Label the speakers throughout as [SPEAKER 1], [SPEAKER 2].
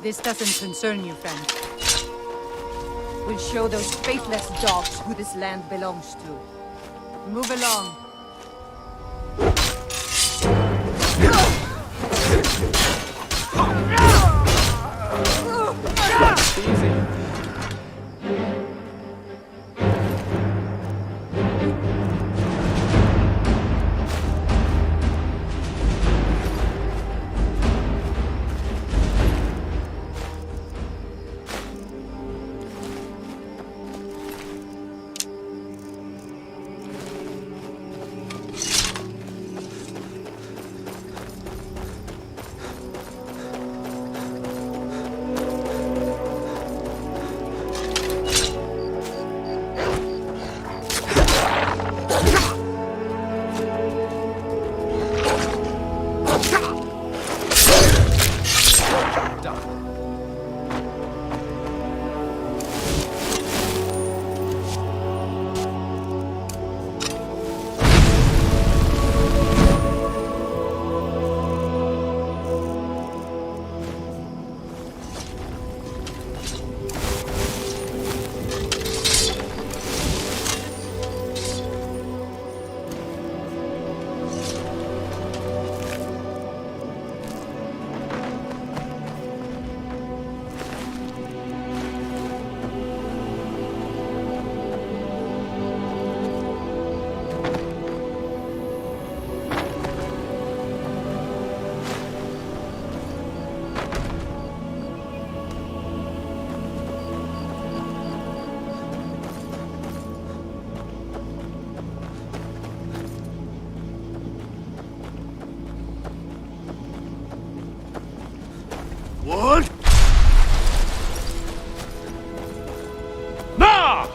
[SPEAKER 1] This doesn't concern you, friend. We'll show those faithless dogs who this land belongs to. Move along.
[SPEAKER 2] Easy.
[SPEAKER 3] What? Nah!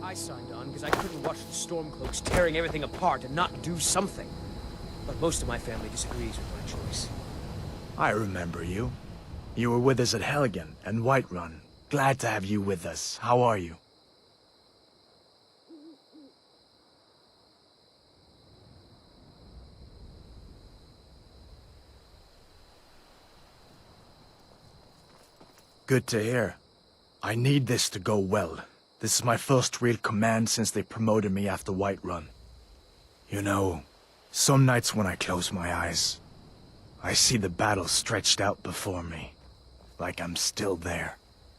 [SPEAKER 4] I signed on because I couldn't watch the Stormcloaks tearing everything apart and not do something. But most of my family disagrees with my choice.
[SPEAKER 5] I remember you. You were with us at Helgen and Whiterun. Glad to have you with us. How are you? Good to hear. I need this to go well. This is my first real command since they promoted me after Whiterun. You know, some nights when I close my eyes, I see the battle stretched out before me, like I'm still there.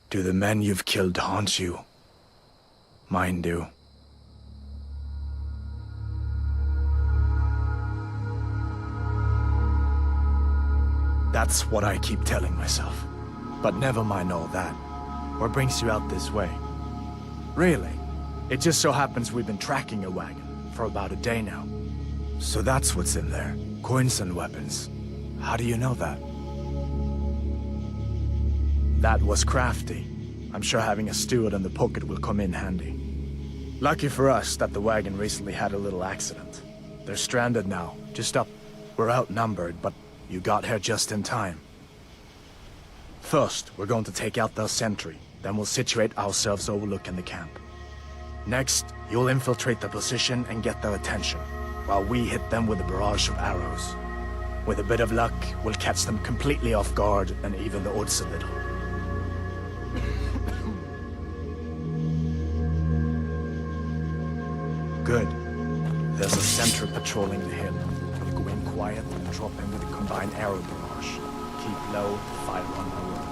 [SPEAKER 5] Do the men you've killed haunt you? Mine do. That's what I keep telling myself. But never mind all that. What brings you out this way? Really? It just so happens we've been tracking a wagon for about a day now. So that's what's in there. Coins and weapons. How do you know that? That was crafty. I'm sure having a steward in the pocket will come in handy. Lucky for us that the wagon recently had a little accident. They're stranded now, just up. We're outnumbered, but you got here just in time. First, we're going to take out their sentry. Then we'll situate ourselves overlooking the camp. Next, you'll infiltrate the position and get their attention, while we hit them with a barrage of arrows. With a bit of luck, we'll catch them completely off guard and even the odds a little. Good. There's a sentry patrolling the hill. We'll go in quiet and drop in with a combined arrow barrage. Keep low, fire on our own.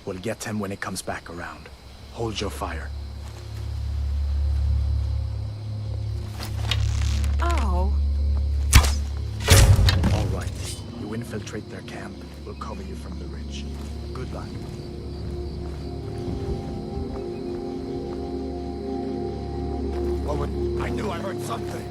[SPEAKER 5] We'll get him when he comes back around. Hold your fire.
[SPEAKER 1] Ow!
[SPEAKER 5] All right. You infiltrate their camp. We'll cover you from the ridge. Good luck. I knew I heard something.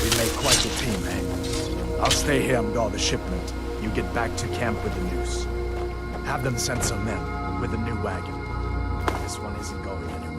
[SPEAKER 5] We made quite a team, eh? I'll stay here and guard the shipment. You get back to camp with the news. Have them send some men with a new wagon. This one isn't going anywhere.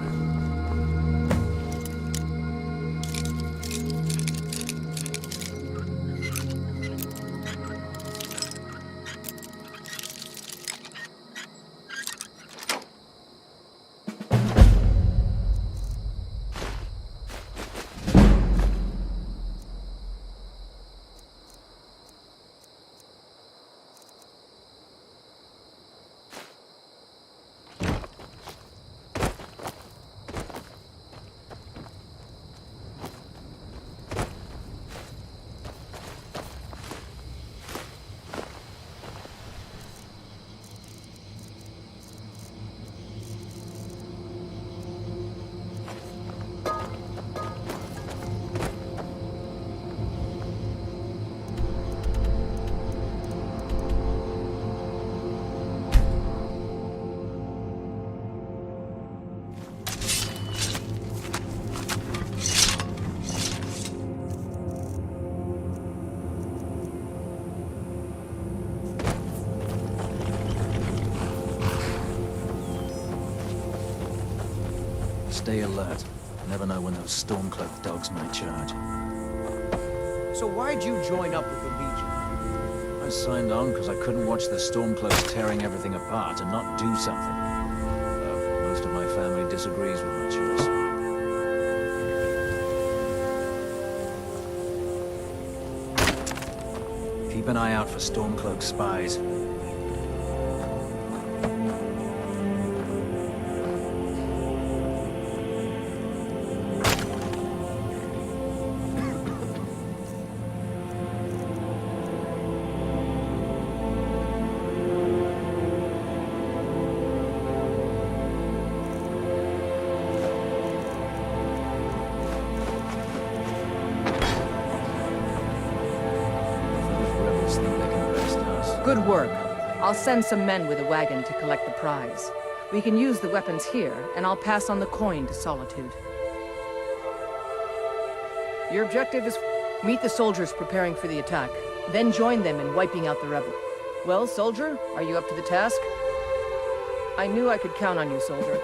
[SPEAKER 2] Stay alert. Never know when those Stormcloak dogs might charge.
[SPEAKER 4] So why'd you join up with the Legion?
[SPEAKER 2] I signed on because I couldn't watch the Stormcloaks tearing everything apart and not do something. Though most of my family disagrees with my choice. Keep an eye out for Stormcloak spies.
[SPEAKER 1] Good work. I'll send some men with a wagon to collect the prize. We can use the weapons here, and I'll pass on the coin to Solitude. Your objective is meet the soldiers preparing for the attack, then join them in wiping out the rebel. Well, soldier, are you up to the task? I knew I could count on you, soldier.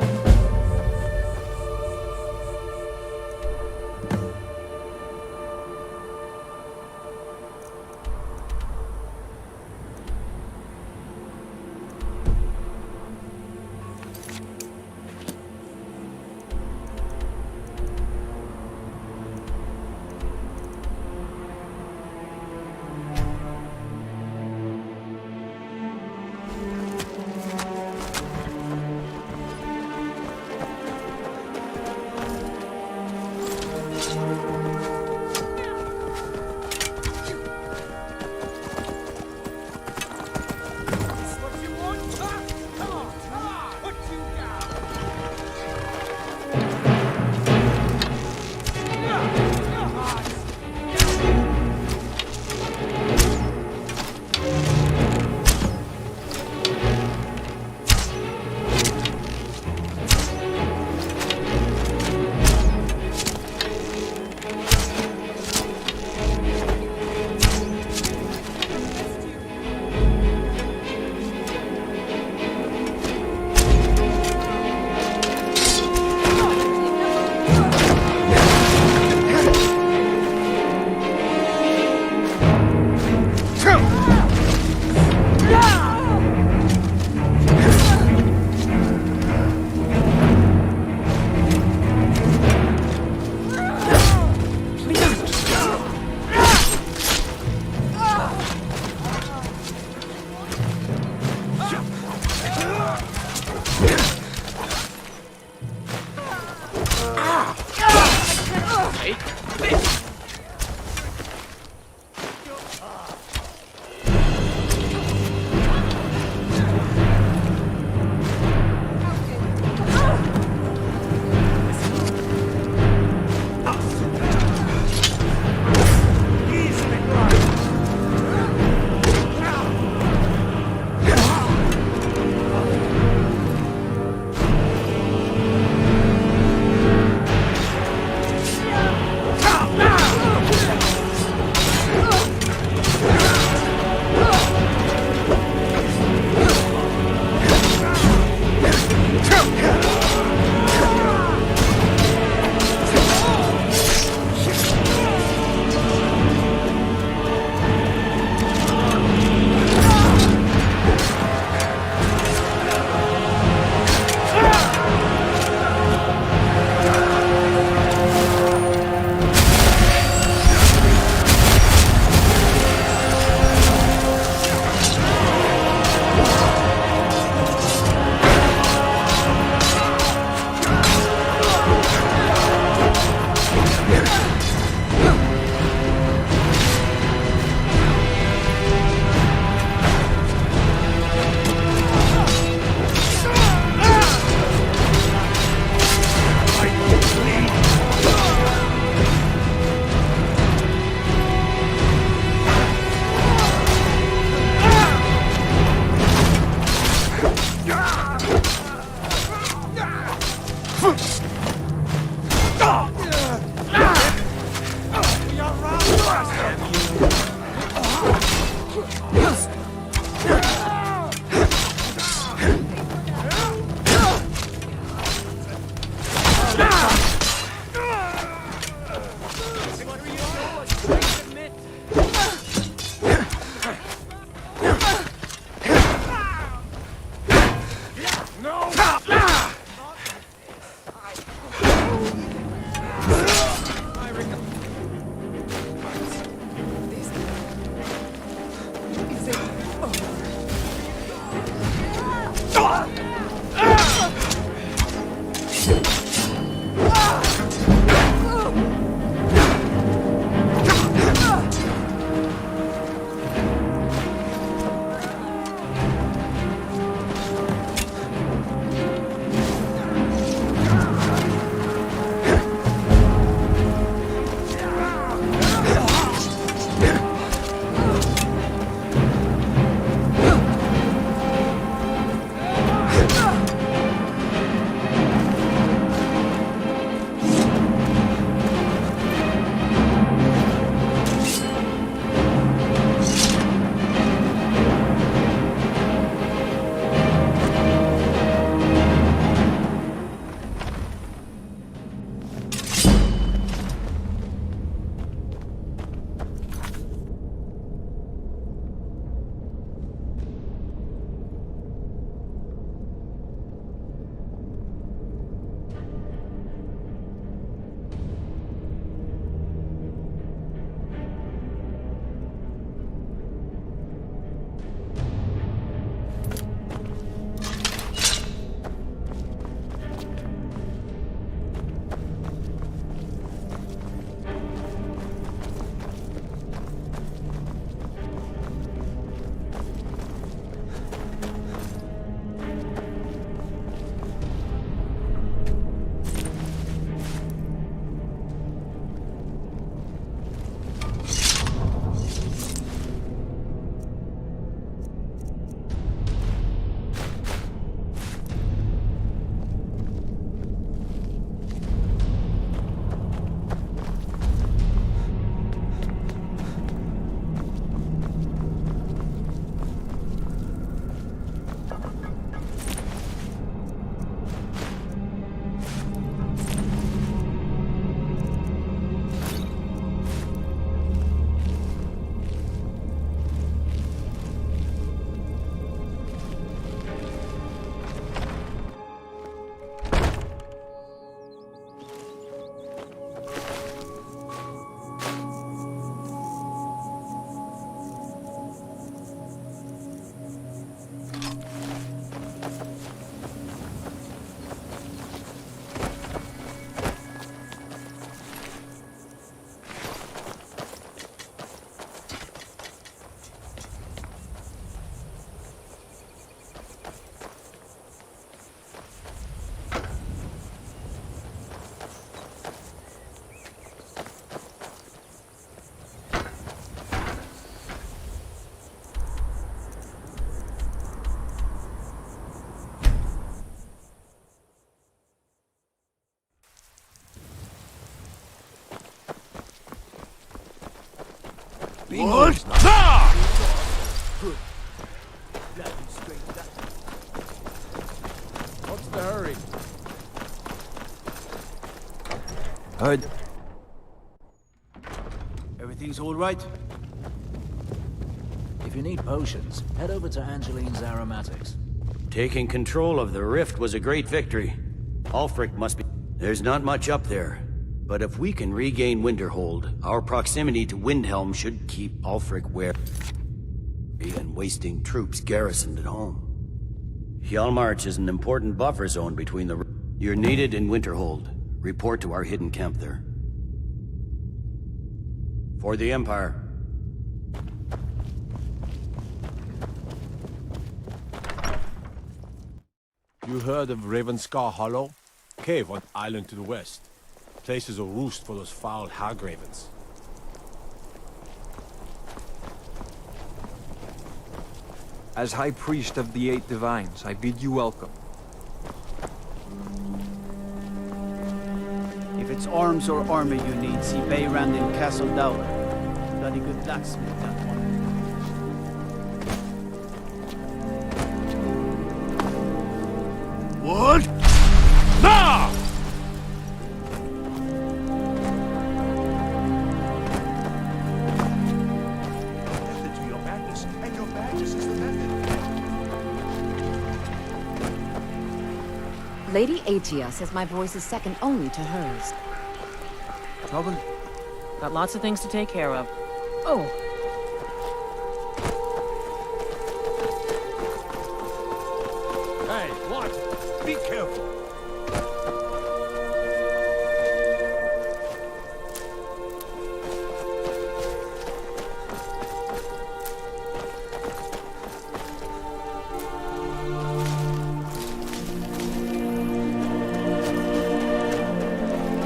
[SPEAKER 5] What?
[SPEAKER 4] What's the hurry?
[SPEAKER 3] Heard. Everything's all right?
[SPEAKER 2] If you need potions, head over to Angeline's Aromatics.
[SPEAKER 6] Taking control of the rift was a great victory. Ulfric must be... There's not much up there. But if we can regain Winterhold, our proximity to Windhelm should keep Ulfric wary and wasting troops garrisoned at home. Hjalmarch is an important buffer zone between the... You're needed in Winterhold. Report to our hidden camp there. For the Empire.
[SPEAKER 7] You heard of Ravenscar Hollow? Cave on island to the west. Place is a roost for those foul hag-ravens.
[SPEAKER 8] As High Priest of the Eight Divines, I bid you welcome.
[SPEAKER 3] If it's arms or armor you need, see Beyrand in Castle Dowler. Bloody good blacksmith, that one.
[SPEAKER 9] Lady Atia says my voice is second only to hers.
[SPEAKER 3] Trouble?
[SPEAKER 1] Got lots of things to take care of. Oh,
[SPEAKER 7] Hey, what? Be careful.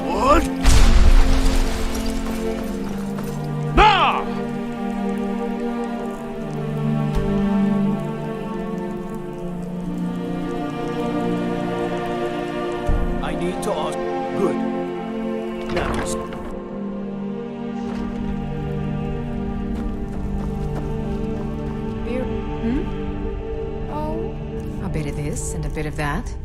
[SPEAKER 3] What? Nah! I need to ask. Good. Now just.
[SPEAKER 9] Beer? Oh. A bit of this and a bit of that.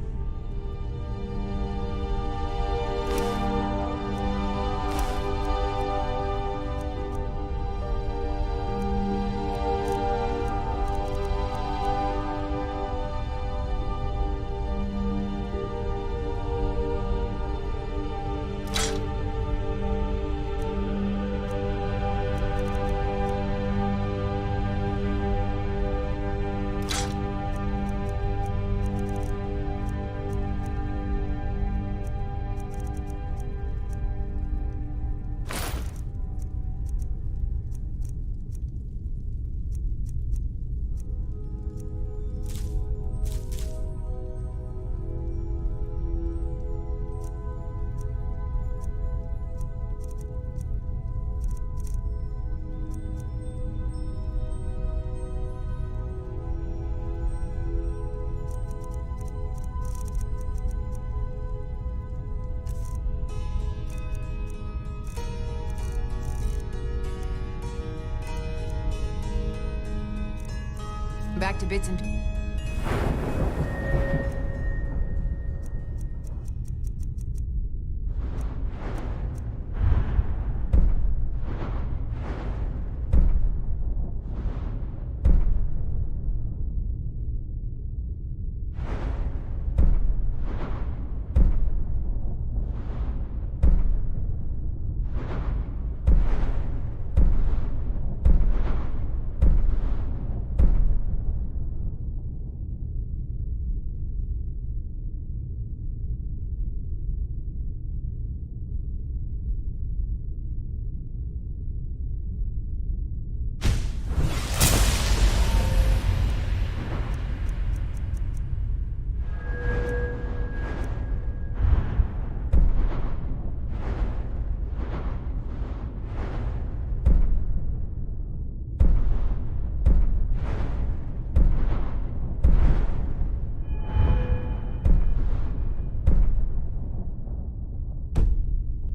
[SPEAKER 9] Back to bits and...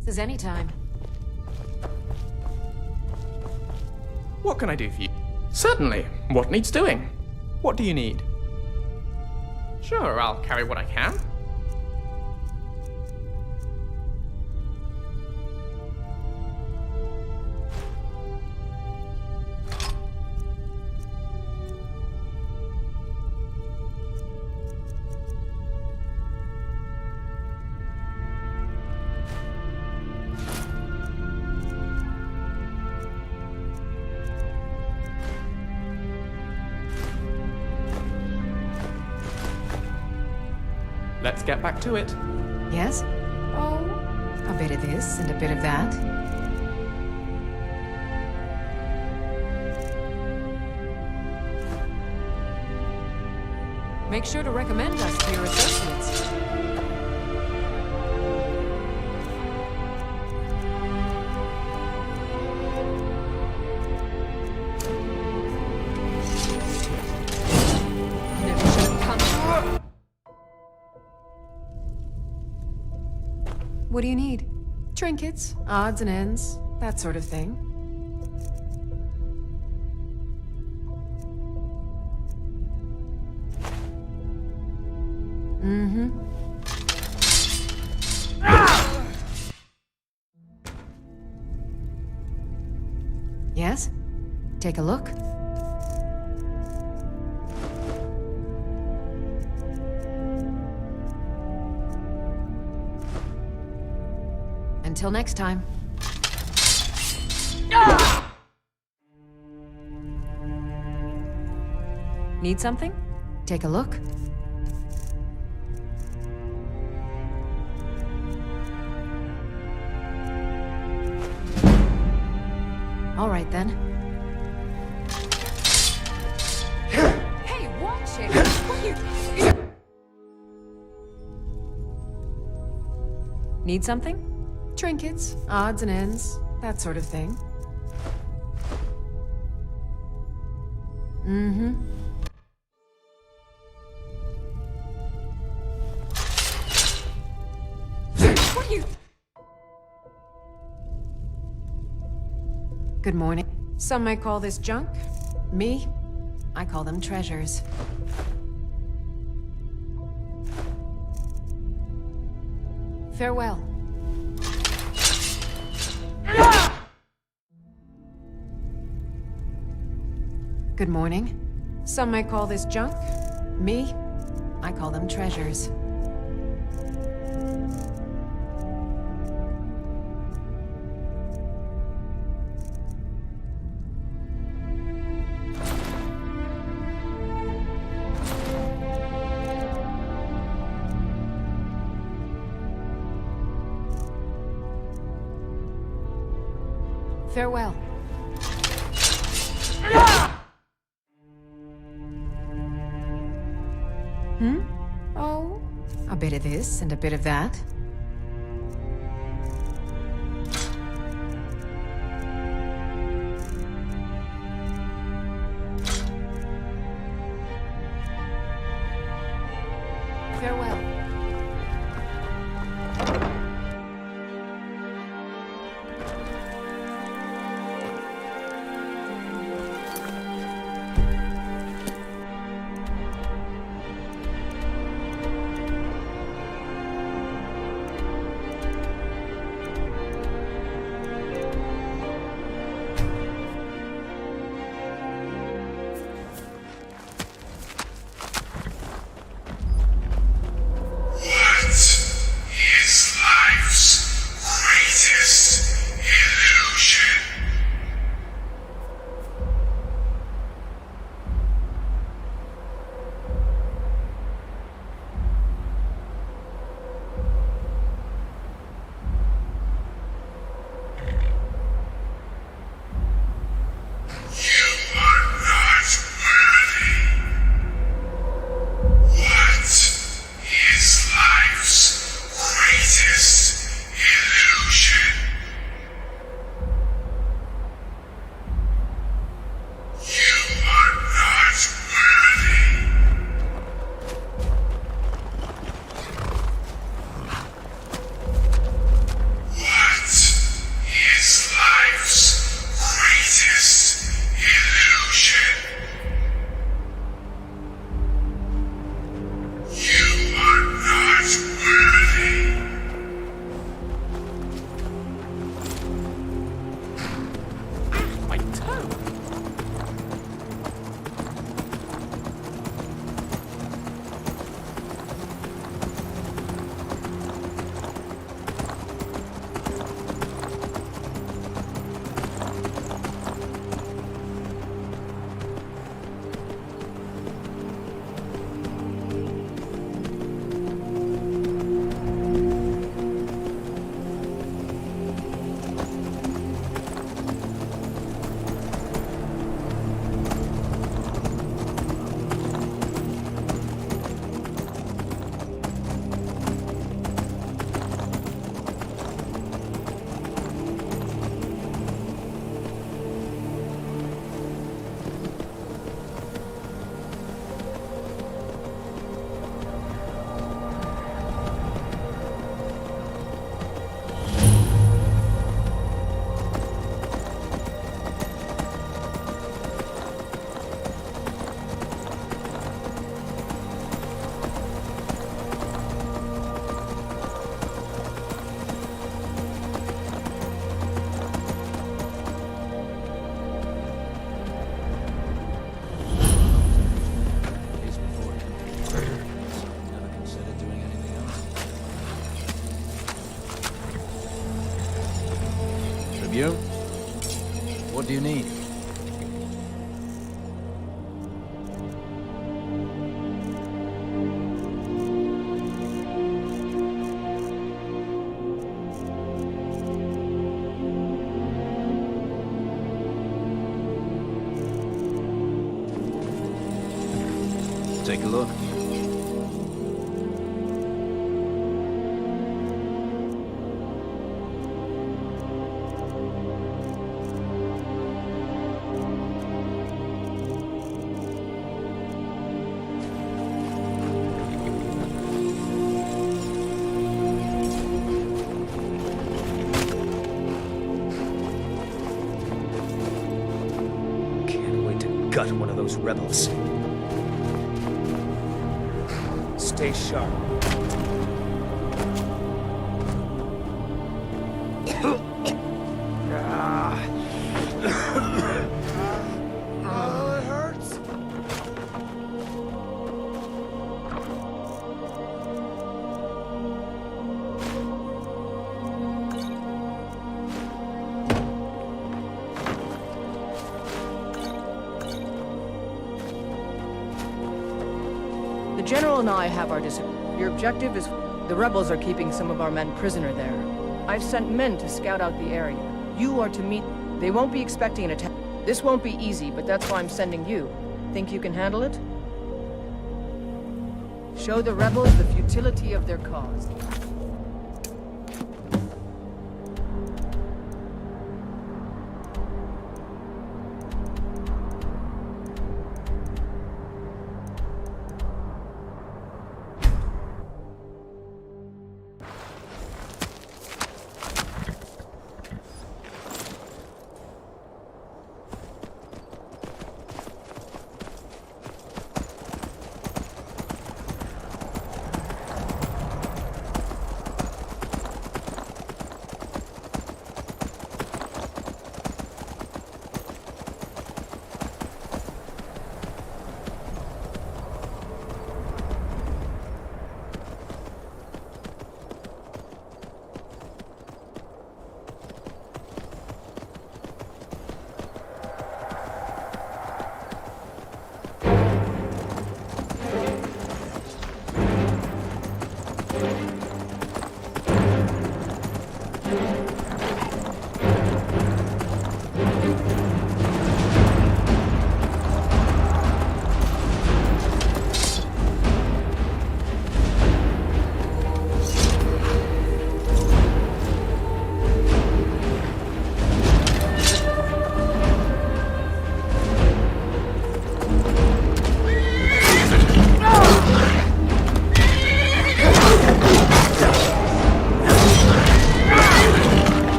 [SPEAKER 9] This is any time.
[SPEAKER 10] What can I do for you? Certainly. What needs doing? What do you need? Sure, I'll carry what I can. Let's get back to it.
[SPEAKER 9] Yes? Oh. A bit of this and a bit of that. Make sure to recommend us to your associates. Never should have come. What do you need? Trinkets, odds and ends, that sort of thing. Mm-hmm. Yes? Take a look. Until next time. Need something? Take a look. All right, then. Hey, watch it! What you... Need something? Trinkets, odds and ends, that sort of thing. Mm-hmm. What are you... Good morning. Some might call this junk. Me, I call them treasures. Farewell. Good morning. Some might call this junk. Me, I call them treasures. Farewell. Oh, a bit of this and a bit of that. Farewell.
[SPEAKER 2] You? What do you need? Take a look.
[SPEAKER 4] Can't wait to gut one of those rebels. Stay sharp.
[SPEAKER 3] It hurts.
[SPEAKER 1] The General and I have our disagreement. Your objective is... The rebels are keeping some of our men prisoner there. I've sent men to scout out the area. You are to meet... They won't be expecting an attack. This won't be easy, but that's why I'm sending you. Think you can handle it? Show the rebels the futility of their cause.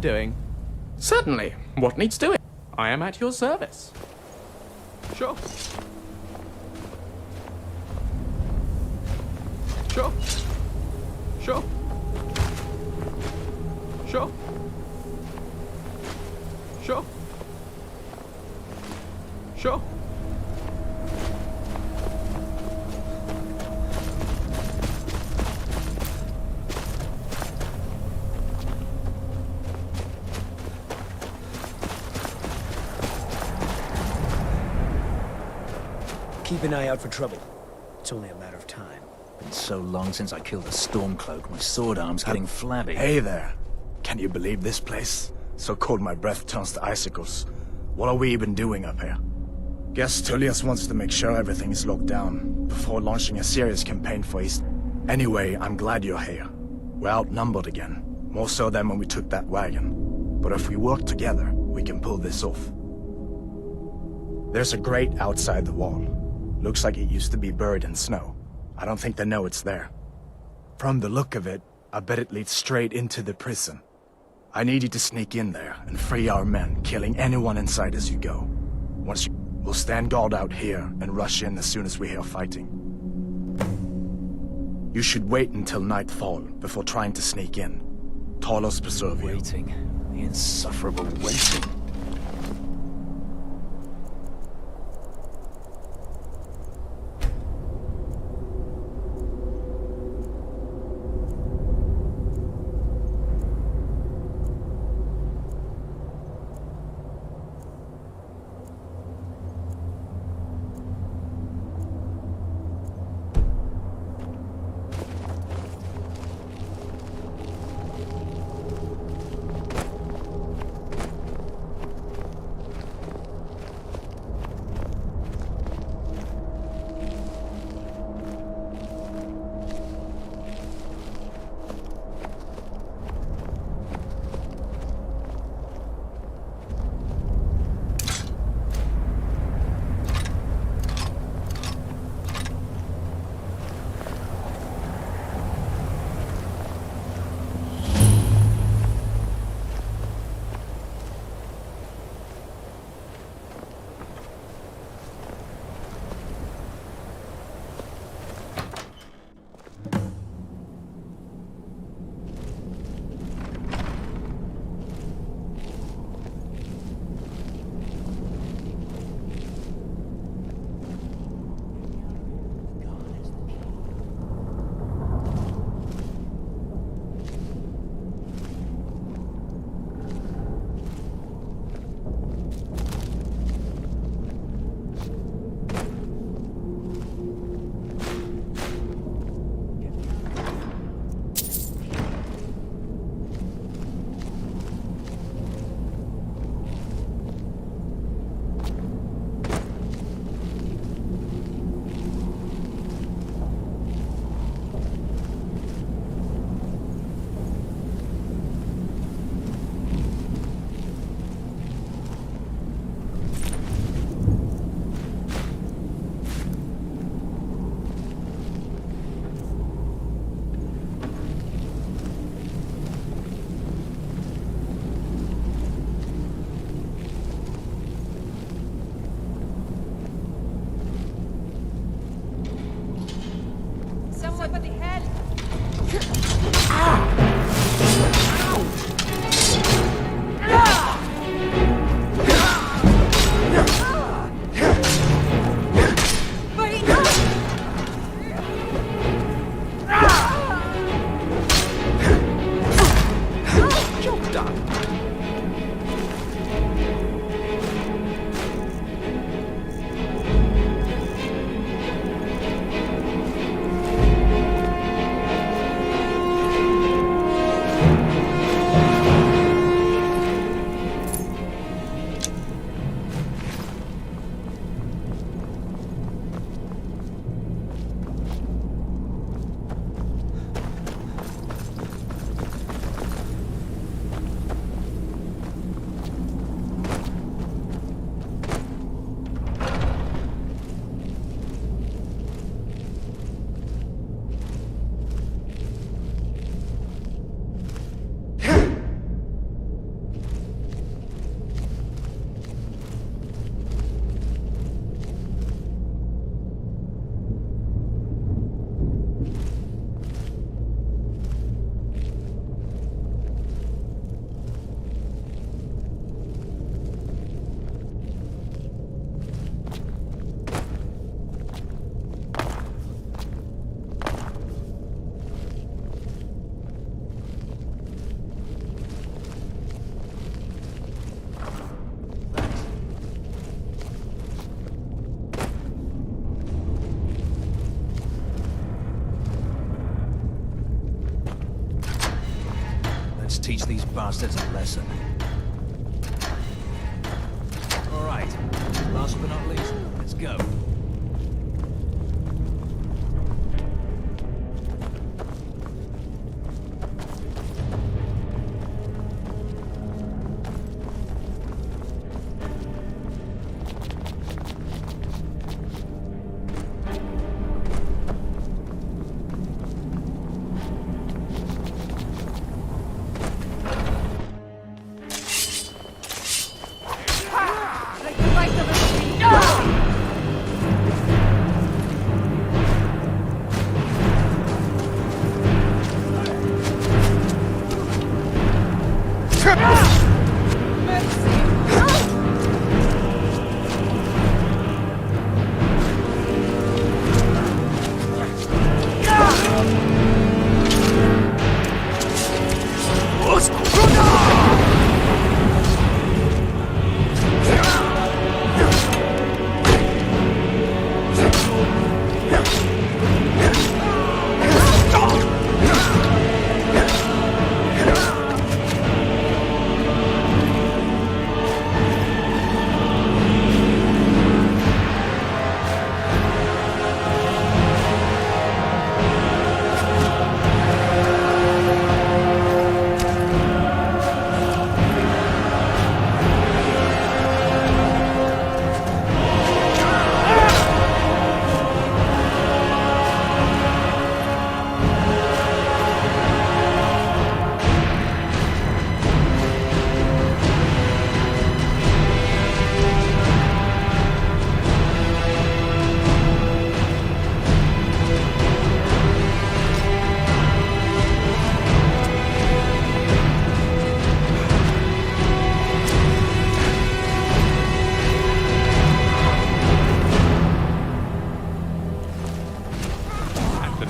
[SPEAKER 10] doing? Certainly. What needs doing? I am at your service. Sure. Sure. Sure. Sure. Sure. Sure.
[SPEAKER 4] Keep an eye out for trouble. It's only a matter of time.
[SPEAKER 2] Been so long since I killed a Stormcloak, my sword arm's getting flabby.
[SPEAKER 5] Hey there. Can you believe this place? So cold my breath turns to icicles. What are we even doing up here? Guess Tullius wants to make sure everything is locked down before launching a serious campaign for East. Anyway, I'm glad you're here. We're outnumbered again. More so than when we took that wagon. But if we work together, we can pull this off. There's a grate outside the wall. Looks like it used to be buried in snow. I don't think they know it's there. From the look of it, I bet it leads straight into the prison. I need you to sneak in there and free our men, killing anyone inside as you go. We'll stand guard out here and rush in as soon as we hear fighting. You should wait until nightfall before trying to sneak in. Talos preserve you.
[SPEAKER 2] Waiting. The insufferable waiting. teach these bastards a lesson. All right, last but not least, let's go.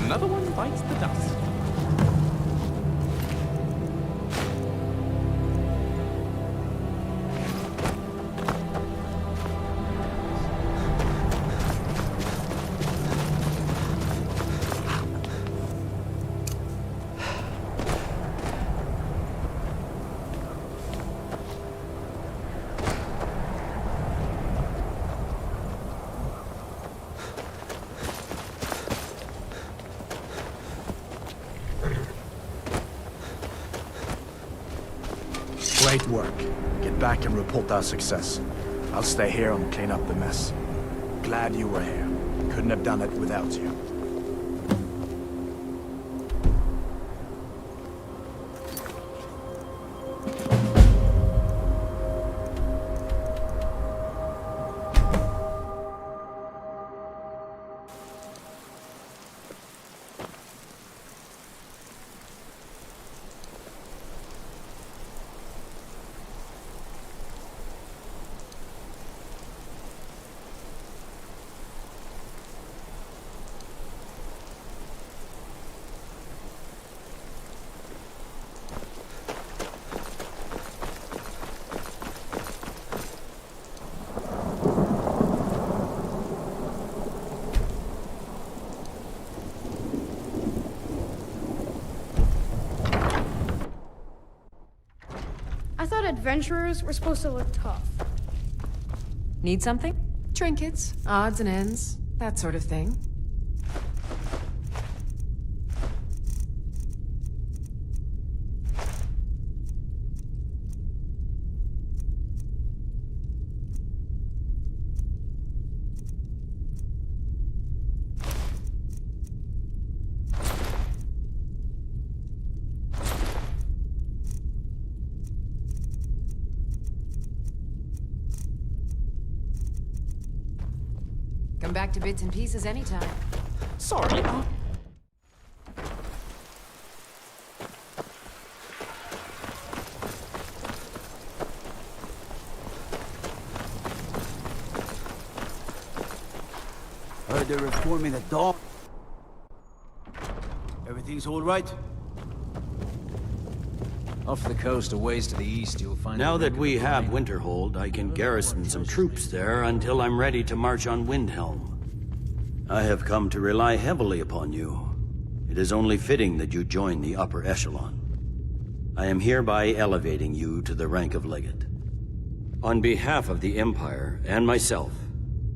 [SPEAKER 10] Another one bites the dust.
[SPEAKER 5] Great work. Get back and report our success. I'll stay here and clean up the mess. Glad you were here. Couldn't have done it without you.
[SPEAKER 11] I thought adventurers were supposed to look tough.
[SPEAKER 9] Need something? Trinkets, odds and ends, that sort of thing. Come back to bits and pieces anytime.
[SPEAKER 10] Sorry,
[SPEAKER 6] Heard they're reforming the dog. Everything's all right?
[SPEAKER 2] Off the coast, a ways to the east, you'll find...
[SPEAKER 6] Now that we have Winterhold, I can garrison some troops there until I'm ready to march on Windhelm. I have come to rely heavily upon you. It is only fitting that you join the upper echelon. I am hereby elevating you to the rank of legate. On behalf of the Empire and myself,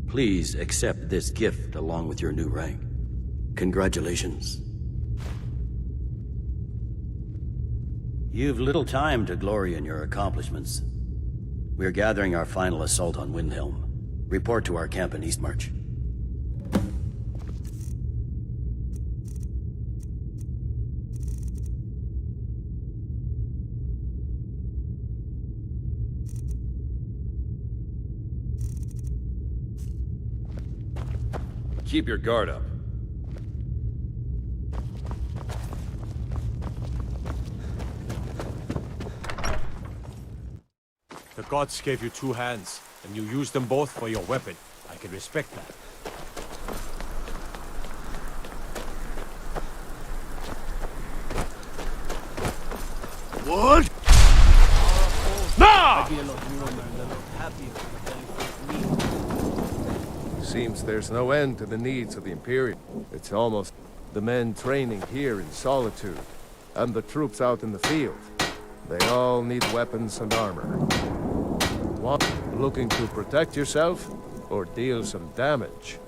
[SPEAKER 6] please accept this gift along with your new rank. Congratulations. You've little time to glory in your accomplishments. We're gathering our final assault on Windhelm. Report to our camp in Eastmarch.
[SPEAKER 12] Keep your guard up.
[SPEAKER 7] The gods gave you two hands, and you used them both for your weapon. I can respect that.
[SPEAKER 3] What? Nah!
[SPEAKER 13] Seems there's no end to the needs of the Imperium. It's almost the men training here in solitude, and the troops out in the field. They all need weapons and armor. What? Looking to protect yourself, or deal some damage?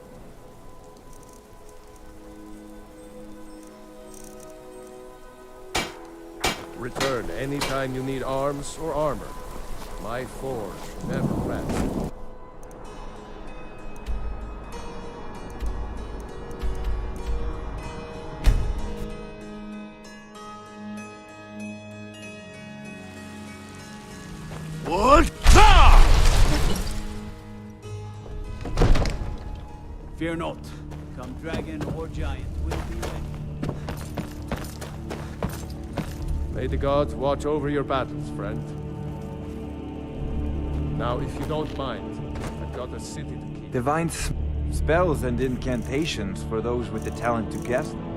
[SPEAKER 13] Return anytime you need arms or armor. My forge never rests.
[SPEAKER 3] What? Ah!
[SPEAKER 14] Fear not. Come dragon or giant, we'll be ready.
[SPEAKER 13] May the gods watch over your battles, friend. Now, if you don't mind, I've got a city to keep.
[SPEAKER 8] Divine spells and incantations for those with the talent to guess them.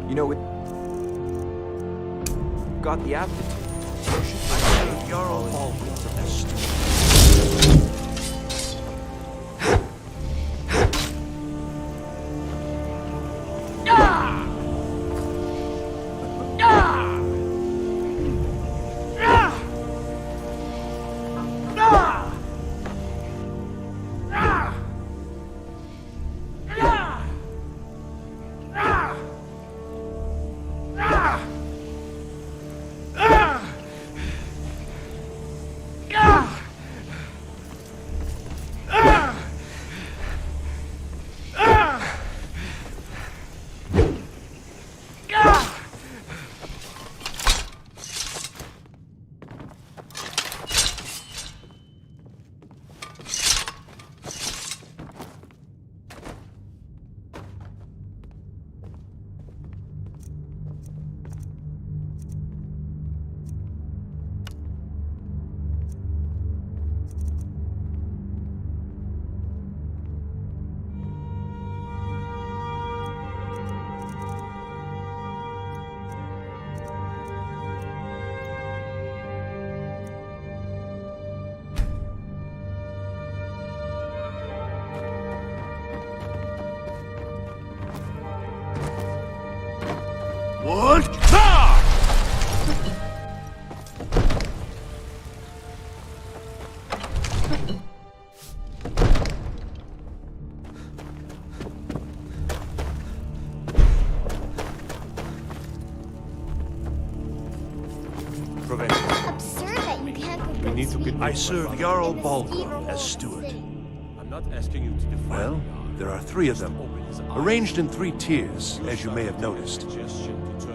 [SPEAKER 8] You know, it got the aptitude.
[SPEAKER 3] You're always the best.
[SPEAKER 7] prevent it.
[SPEAKER 12] Absurd that you can't cook good
[SPEAKER 7] need to
[SPEAKER 12] sweet
[SPEAKER 7] get-
[SPEAKER 15] I
[SPEAKER 12] food
[SPEAKER 15] serve
[SPEAKER 12] in
[SPEAKER 15] Jarl
[SPEAKER 12] the
[SPEAKER 15] Balgruuf
[SPEAKER 12] ski
[SPEAKER 15] as
[SPEAKER 12] remote
[SPEAKER 15] steward.
[SPEAKER 12] city.
[SPEAKER 7] I'm not asking you to define.
[SPEAKER 15] Well, there are 3 of them, arranged in 3 tiers, as you may have noticed.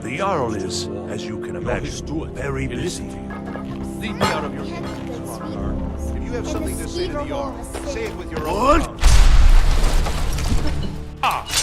[SPEAKER 15] The Jarl is, as you can imagine, very busy.
[SPEAKER 12] Leave me out of your game.
[SPEAKER 15] If you have something to say to the Jarl, say it with your
[SPEAKER 12] own
[SPEAKER 15] mouth.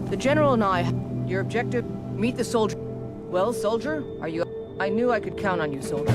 [SPEAKER 1] The General and I... Your objective? Meet the soldier. Well, soldier, are you... I knew I could count on you, soldier.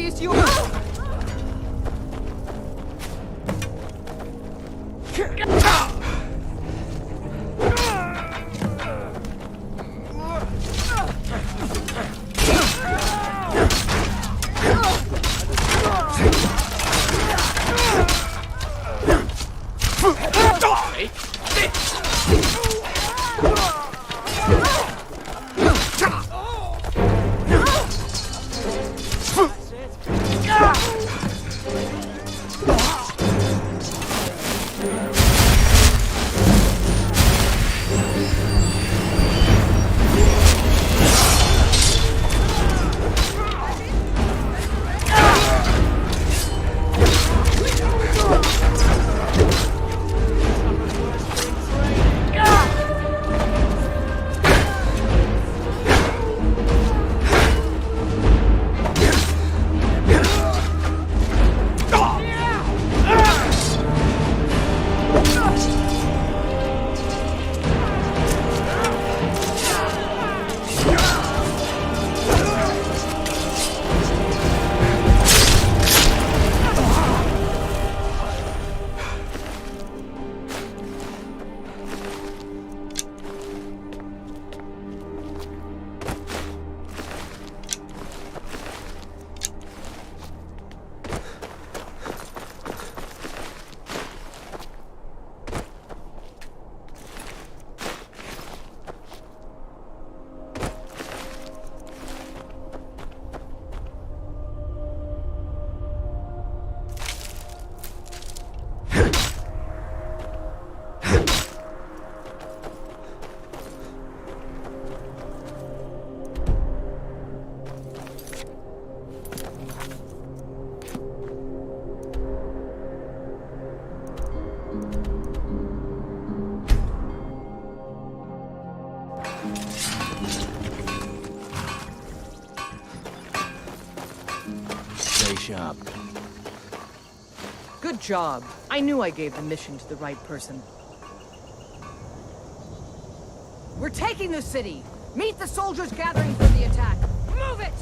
[SPEAKER 1] obvious you...
[SPEAKER 2] Stay sharp.
[SPEAKER 1] Good job. I knew I gave the mission to the right person. We're taking the city! Meet the soldiers gathering for the attack! Move it!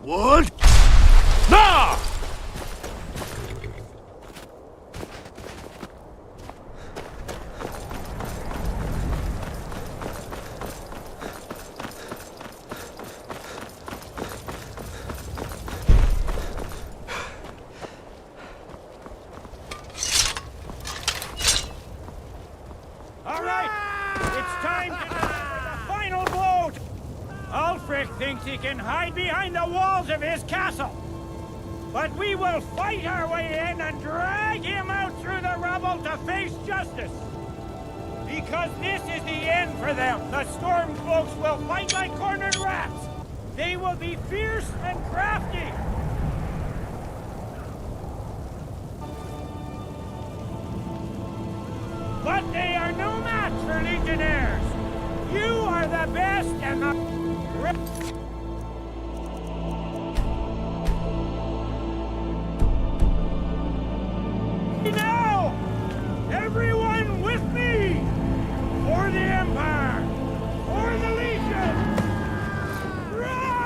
[SPEAKER 15] What? Now!
[SPEAKER 16] All right, it's time to deliver the final blow. Ulfric thinks he can hide behind the walls of his castle. But we will fight our way in and drag him out through the rubble to face justice. Because this is the end for them. The Stormcloaks will fight like cornered rats. They will be fierce and crafty. But they are no match for Legionnaires. You are the best and the... Now! Everyone with me! For the Empire! For the Legion! Rah!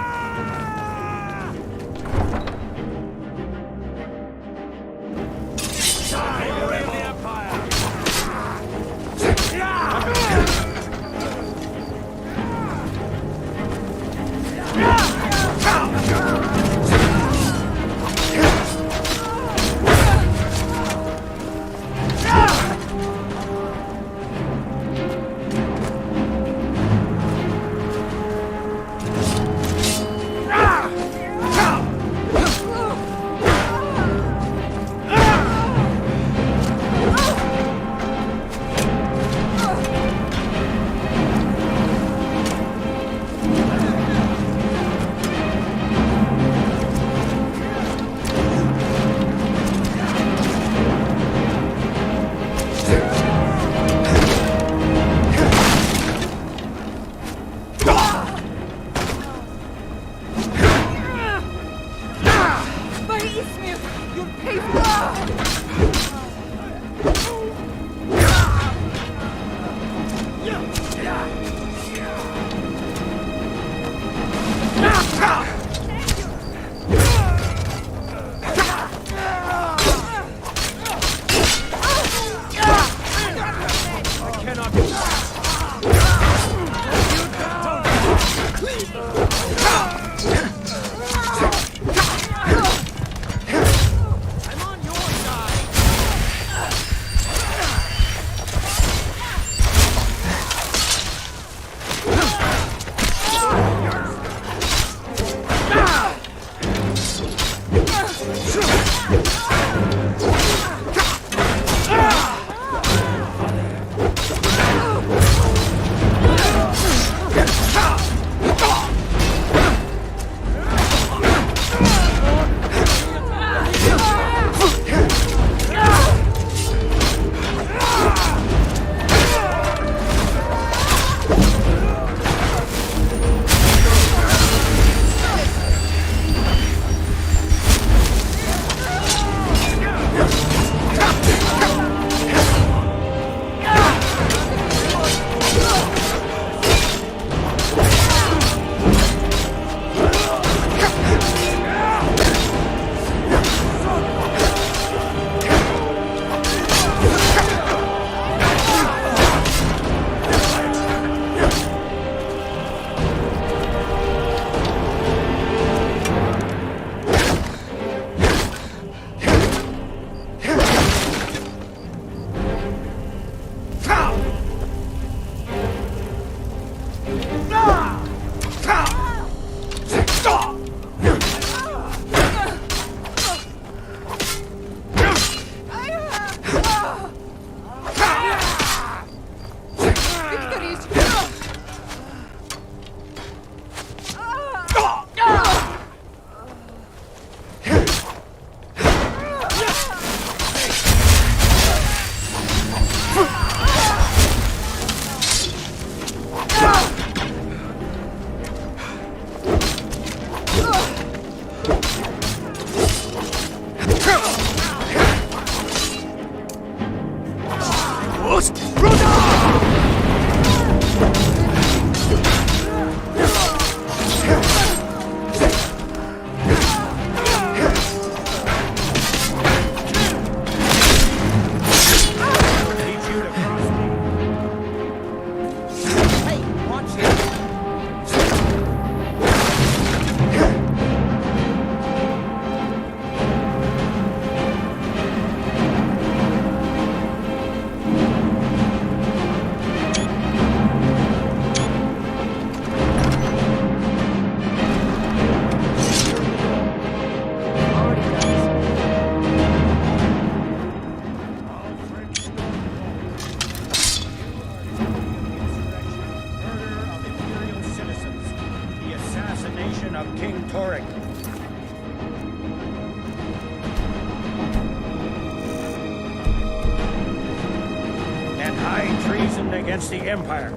[SPEAKER 16] Against the Empire.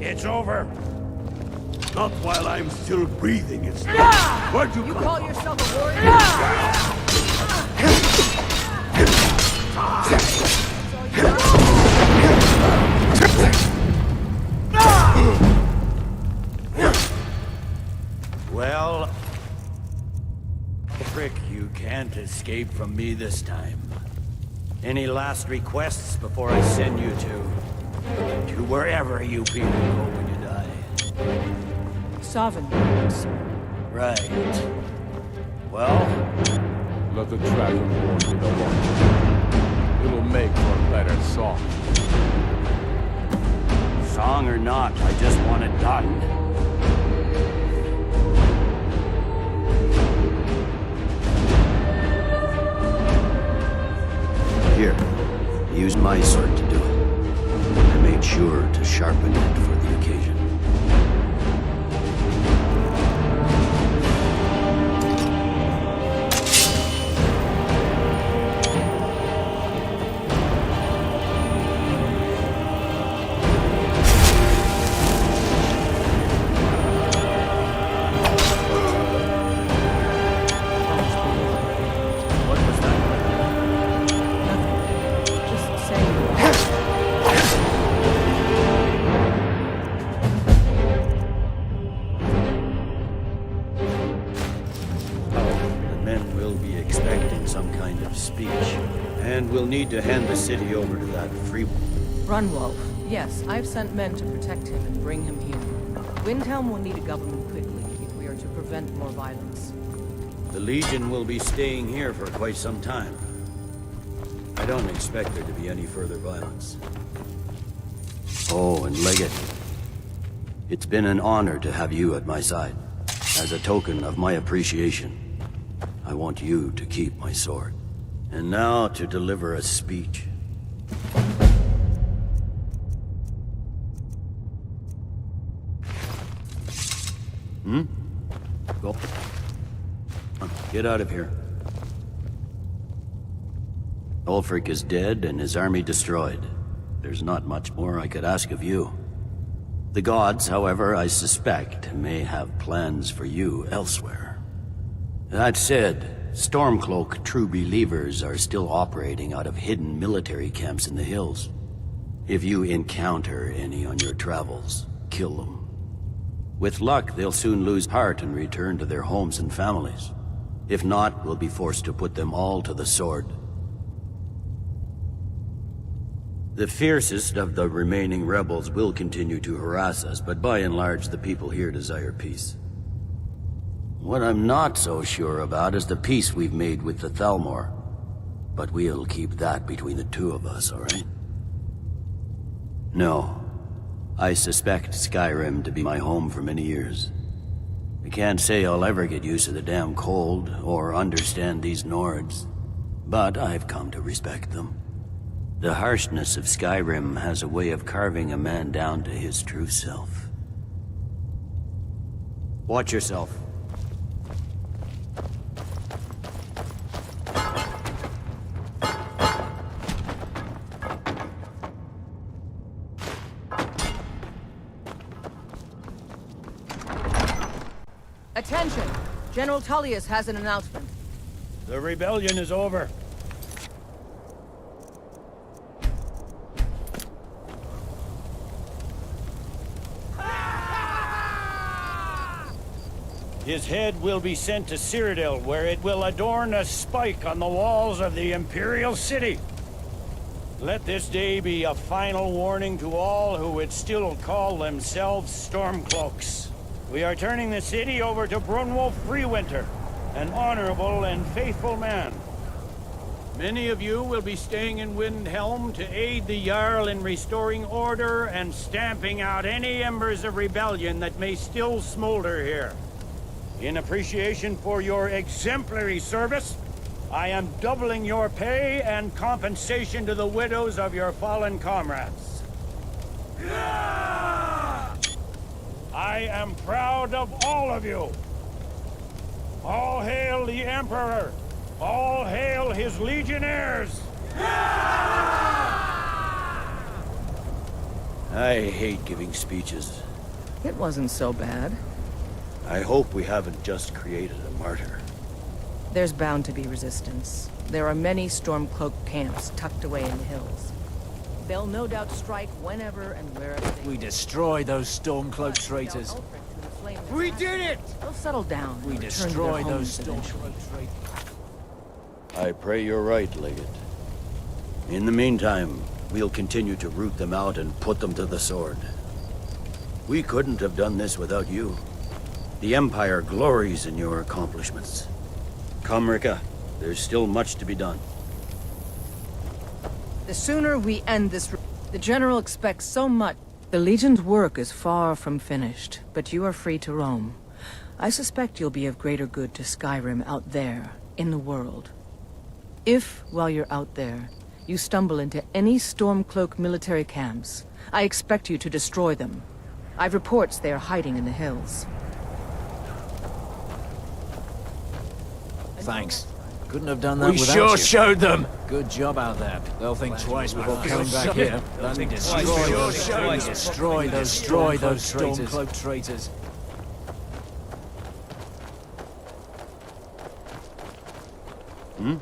[SPEAKER 16] It's over.
[SPEAKER 15] Not while I'm still breathing, it's Where'd you
[SPEAKER 1] call yourself a warrior?
[SPEAKER 6] Well, Frick, you can't escape from me this time. Any last requests before I send you to wherever you people go when you die?
[SPEAKER 1] Sovereign, sir.
[SPEAKER 6] Right. Well?
[SPEAKER 7] Let the dragon warn me the watch. It'll make for a better song.
[SPEAKER 6] Song or not, I just want it done. Here, use my sword to do it. I made sure to sharpen it for the occasion. What was that? speech. And we'll need to hand the city over to that free...
[SPEAKER 1] Runwolf. Yes, I've sent men to protect him and bring him here. Windhelm will need a government quickly if we are to prevent more violence.
[SPEAKER 6] The Legion will be staying here for quite some time. I don't expect there to be any further violence. Oh, and Legate. It's been an honor to have you at my side. As a token of my appreciation, I want you to keep my sword. And now to deliver a speech. Go. Get out of here. Ulfric is dead and his army destroyed. There's not much more I could ask of you. The gods, however, I suspect, may have plans for you elsewhere. That said, Stormcloak true believers are still operating out of hidden military camps in the hills. If you encounter any on your travels, kill them. With luck, they'll soon lose heart and return to their homes and families. If not, we'll be forced to put them all to the sword. The fiercest of the remaining rebels will continue to harass us, but by and large, the people here desire peace. What I'm not so sure about is the peace we've made with the Thalmor. But we'll keep that between the two of us, all right? No. I suspect Skyrim to be my home for many years. I can't say I'll ever get used to the damn cold, or understand these Nords. But I've come to respect them. The harshness of Skyrim has a way of carving a man down to his true self. Watch yourself.
[SPEAKER 1] Attention! General Tullius has an announcement.
[SPEAKER 16] The rebellion is over. His head will be sent to Cyrodiil, where it will adorn a spike on the walls of the Imperial City. Let this day be a final warning to all who would still call themselves Stormcloaks. We are turning the city over to Brunwolf Freewinter, an honorable and faithful man. Many of you will be staying in Windhelm to aid the Jarl in restoring order and stamping out any embers of rebellion that may still smolder here. In appreciation for your exemplary service, I am doubling your pay and compensation to the widows of your fallen comrades. I am proud of all of you. All hail the Emperor! All hail his legionnaires!
[SPEAKER 6] I hate giving speeches.
[SPEAKER 1] It wasn't so bad.
[SPEAKER 6] I hope we haven't just created a martyr.
[SPEAKER 1] There's bound to be resistance. There are many Stormcloak camps tucked away in the hills. They'll no doubt strike whenever and wherever they
[SPEAKER 2] We destroy those Stormcloak traitors.
[SPEAKER 1] We did it! They'll settle down.
[SPEAKER 2] We
[SPEAKER 1] and return to their
[SPEAKER 2] destroy
[SPEAKER 1] homes
[SPEAKER 2] those
[SPEAKER 1] eventually.
[SPEAKER 2] Stormcloak traitors.
[SPEAKER 6] I pray you're right, Legate. In the meantime, we'll continue to root them out and put them to the sword. We couldn't have done this without you. The Empire glories in your accomplishments. Come, Rika. There's still much to be done.
[SPEAKER 1] The sooner we end this... The General expects so much. The Legion's work is far from finished, but you are free to roam. I suspect you'll be of greater good to Skyrim out there, in the world. If, while you're out there, you stumble into any Stormcloak military camps, I expect you to destroy them. I've reports they are hiding in the hills.
[SPEAKER 2] Thanks. Couldn't have done that
[SPEAKER 3] We
[SPEAKER 2] without
[SPEAKER 3] sure
[SPEAKER 2] you.
[SPEAKER 3] showed them.
[SPEAKER 2] Good job out there. They'll think twice before
[SPEAKER 3] They'll
[SPEAKER 2] coming back
[SPEAKER 3] think
[SPEAKER 2] here.
[SPEAKER 3] twice.
[SPEAKER 2] Then
[SPEAKER 3] They'll
[SPEAKER 2] destroy
[SPEAKER 3] think
[SPEAKER 2] those,
[SPEAKER 3] twice.
[SPEAKER 2] destroy those Stormcloak traitors.
[SPEAKER 6] Hmm?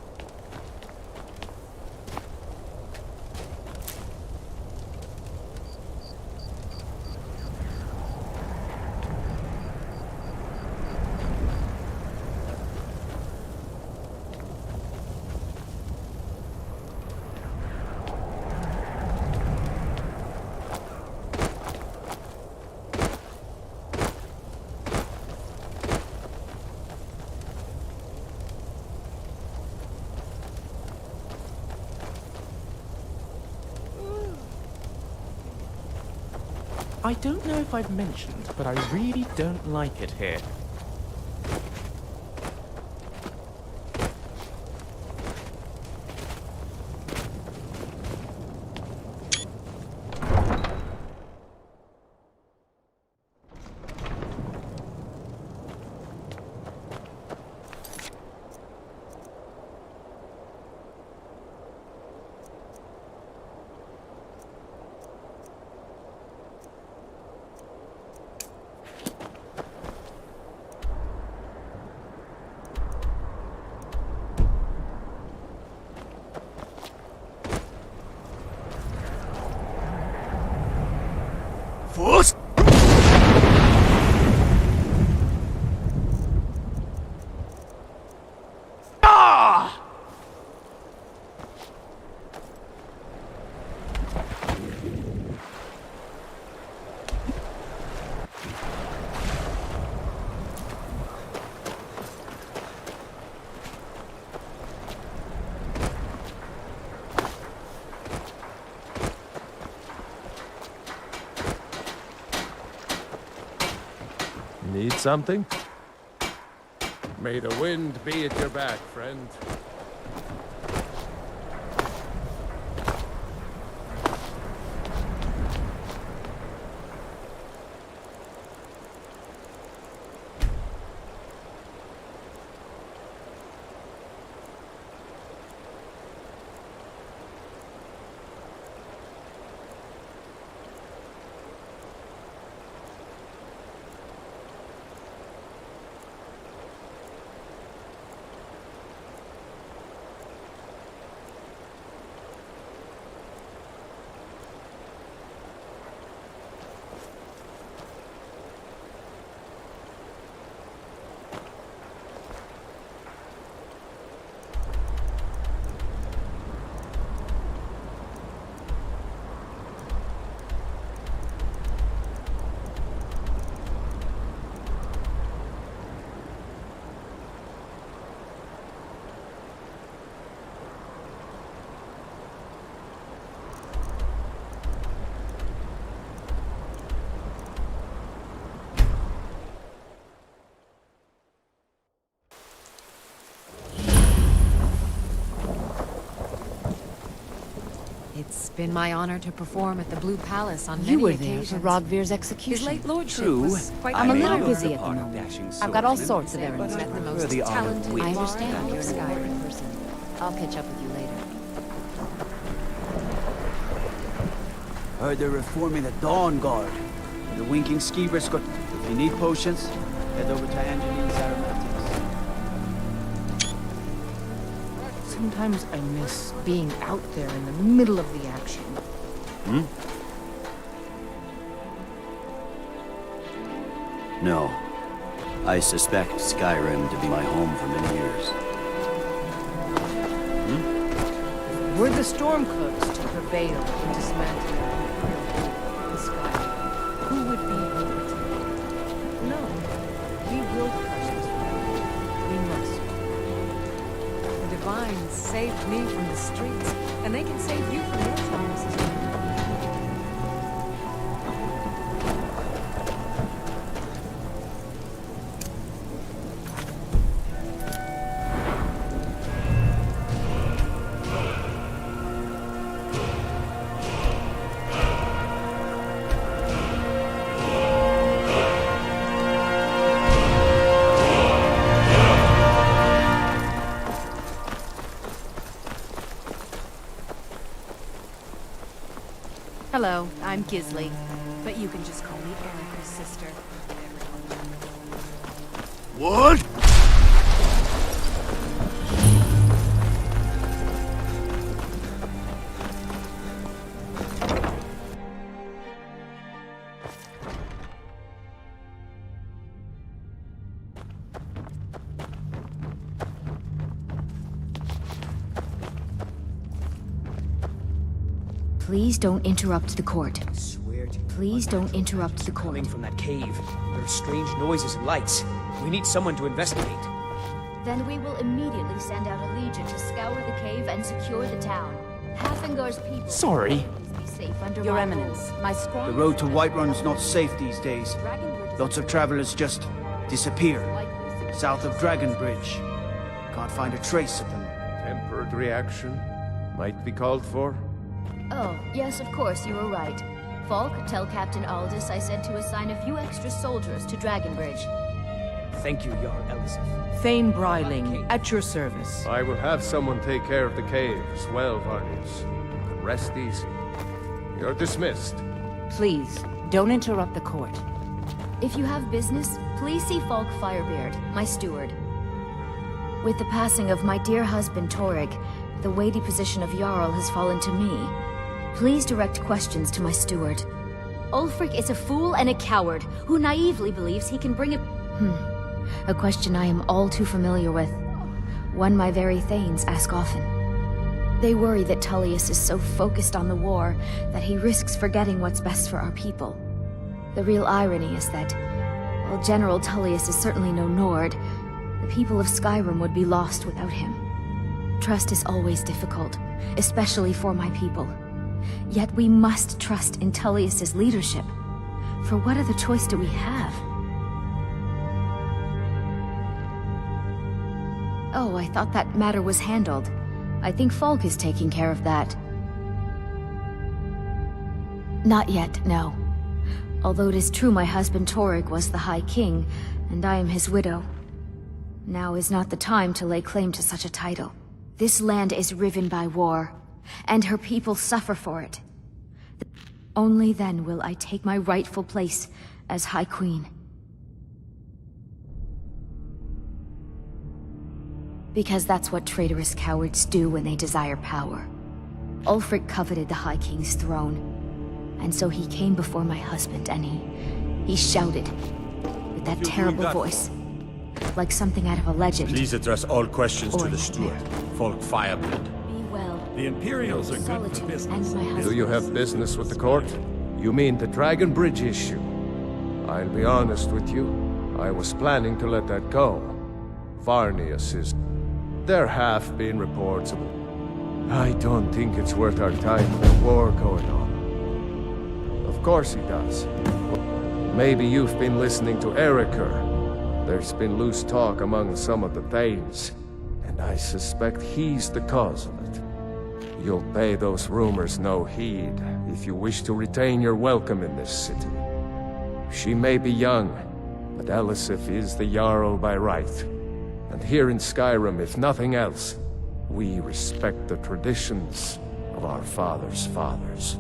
[SPEAKER 10] I don't know if I've mentioned, but I really don't like it here.
[SPEAKER 15] Force!
[SPEAKER 13] Need something? May the wind be at your back, friend.
[SPEAKER 9] It's been my honor to perform at the Blue Palace on many
[SPEAKER 17] You were
[SPEAKER 9] occasions.
[SPEAKER 17] there for Rodvir's execution.
[SPEAKER 9] His late lordship
[SPEAKER 17] True.
[SPEAKER 9] was quite
[SPEAKER 17] I'm a little
[SPEAKER 9] popular.
[SPEAKER 17] busy at the moment. I've got all sorts of errands.
[SPEAKER 9] Met the most
[SPEAKER 17] the honor of
[SPEAKER 9] talented
[SPEAKER 17] wit.
[SPEAKER 9] I
[SPEAKER 17] I
[SPEAKER 9] understand
[SPEAKER 17] understand
[SPEAKER 9] you're
[SPEAKER 17] you're
[SPEAKER 9] an
[SPEAKER 17] an
[SPEAKER 9] important person. I'll catch up with you later.
[SPEAKER 14] Heard they're reforming the Dawn Guard. The winking skeevers got... If you need potions, head over to Angeline's Aromatics.
[SPEAKER 1] Sometimes I miss being out there in the middle of the action.
[SPEAKER 6] Hmm? No. I suspect Skyrim to be my home for many years. Hmm?
[SPEAKER 1] Were the Stormcloaks to prevail in dismantling the sky, who would be overtaken? No. We will crush this world. We must.
[SPEAKER 9] The Divines saved me from the streets, and they can save you from your troubles as well.
[SPEAKER 17] Hello, I'm Gisley, but you can just call me Erica's sister.
[SPEAKER 15] What?
[SPEAKER 18] Please don't interrupt the court.
[SPEAKER 4] I swear to you,
[SPEAKER 18] Please don't interrupt the court.
[SPEAKER 4] coming from that cave. There are strange noises and lights. We need someone to investigate.
[SPEAKER 19] Then we will immediately send out a legion to scour the cave and secure the town.
[SPEAKER 17] Hafingar's people.
[SPEAKER 10] Sorry.
[SPEAKER 17] Be safe under
[SPEAKER 1] Your
[SPEAKER 17] my
[SPEAKER 1] Eminence,
[SPEAKER 17] rule.
[SPEAKER 1] my
[SPEAKER 14] The
[SPEAKER 1] strong...
[SPEAKER 14] road to Whiterun's not safe these days. Lots of travelers just disappear. South of Dragonbridge. Can't find a trace of them.
[SPEAKER 13] Tempered reaction might be called for.
[SPEAKER 17] Oh, yes, of course, you were right. Falk, tell Captain Aldous I said to assign a few extra soldiers to Dragonbridge.
[SPEAKER 4] Thank you, Jarl Elisif.
[SPEAKER 1] Thane Bryling, at your service.
[SPEAKER 13] I will have someone take care of the cave as well, Varnius. You can rest easy. You're dismissed.
[SPEAKER 18] Please, don't interrupt the court.
[SPEAKER 17] If you have business, please see Falk Firebeard, my steward. With the passing of my dear husband Torig, the weighty position of Jarl has fallen to me. Please direct questions to my steward. Ulfric is a fool and a coward who naively believes he can bring a question I am all too familiar with. One my very Thanes ask often. They worry that Tullius is so focused on the war that he risks forgetting what's best for our people. The real irony is that, while General Tullius is certainly no Nord, the people of Skyrim would be lost without him. Trust is always difficult, especially for my people. Yet we must trust in Tullius's leadership. For what other choice do we have? Oh, I thought that matter was handled. I think Falk is taking care of that. Not yet, no. Although it is true my husband Torig was the High King, and I am his widow. Now is not the time to lay claim to such a title. This land is riven by war, and her people suffer for it. Only then will I take my rightful place as High Queen. Because that's what traitorous cowards do when they desire power. Ulfric coveted the High King's throne, and so he came before my husband and he shouted with that terrible voice, like something out of a legend.
[SPEAKER 7] Please address all questions to
[SPEAKER 17] Or
[SPEAKER 7] the steward, Falk Firebeard.
[SPEAKER 17] Be well.
[SPEAKER 7] The Imperials are good for
[SPEAKER 17] Solitude
[SPEAKER 7] business.
[SPEAKER 17] and my husband.
[SPEAKER 13] Do you have business with the court? You mean the Dragonbridge issue? I'll be honest with you. I was planning to let that go. Varnius is... There have been reports of... I don't think it's worth our time with the war going on. Of course he does. Maybe you've been listening to Erikr. There's been loose talk among some of the Thanes, and I suspect he's the cause of it. You'll pay those rumors no heed if you wish to retain your welcome in this city. She may be young, but Elisif is the Jarl by right. And here in Skyrim, if nothing else, we respect the traditions of our fathers' fathers.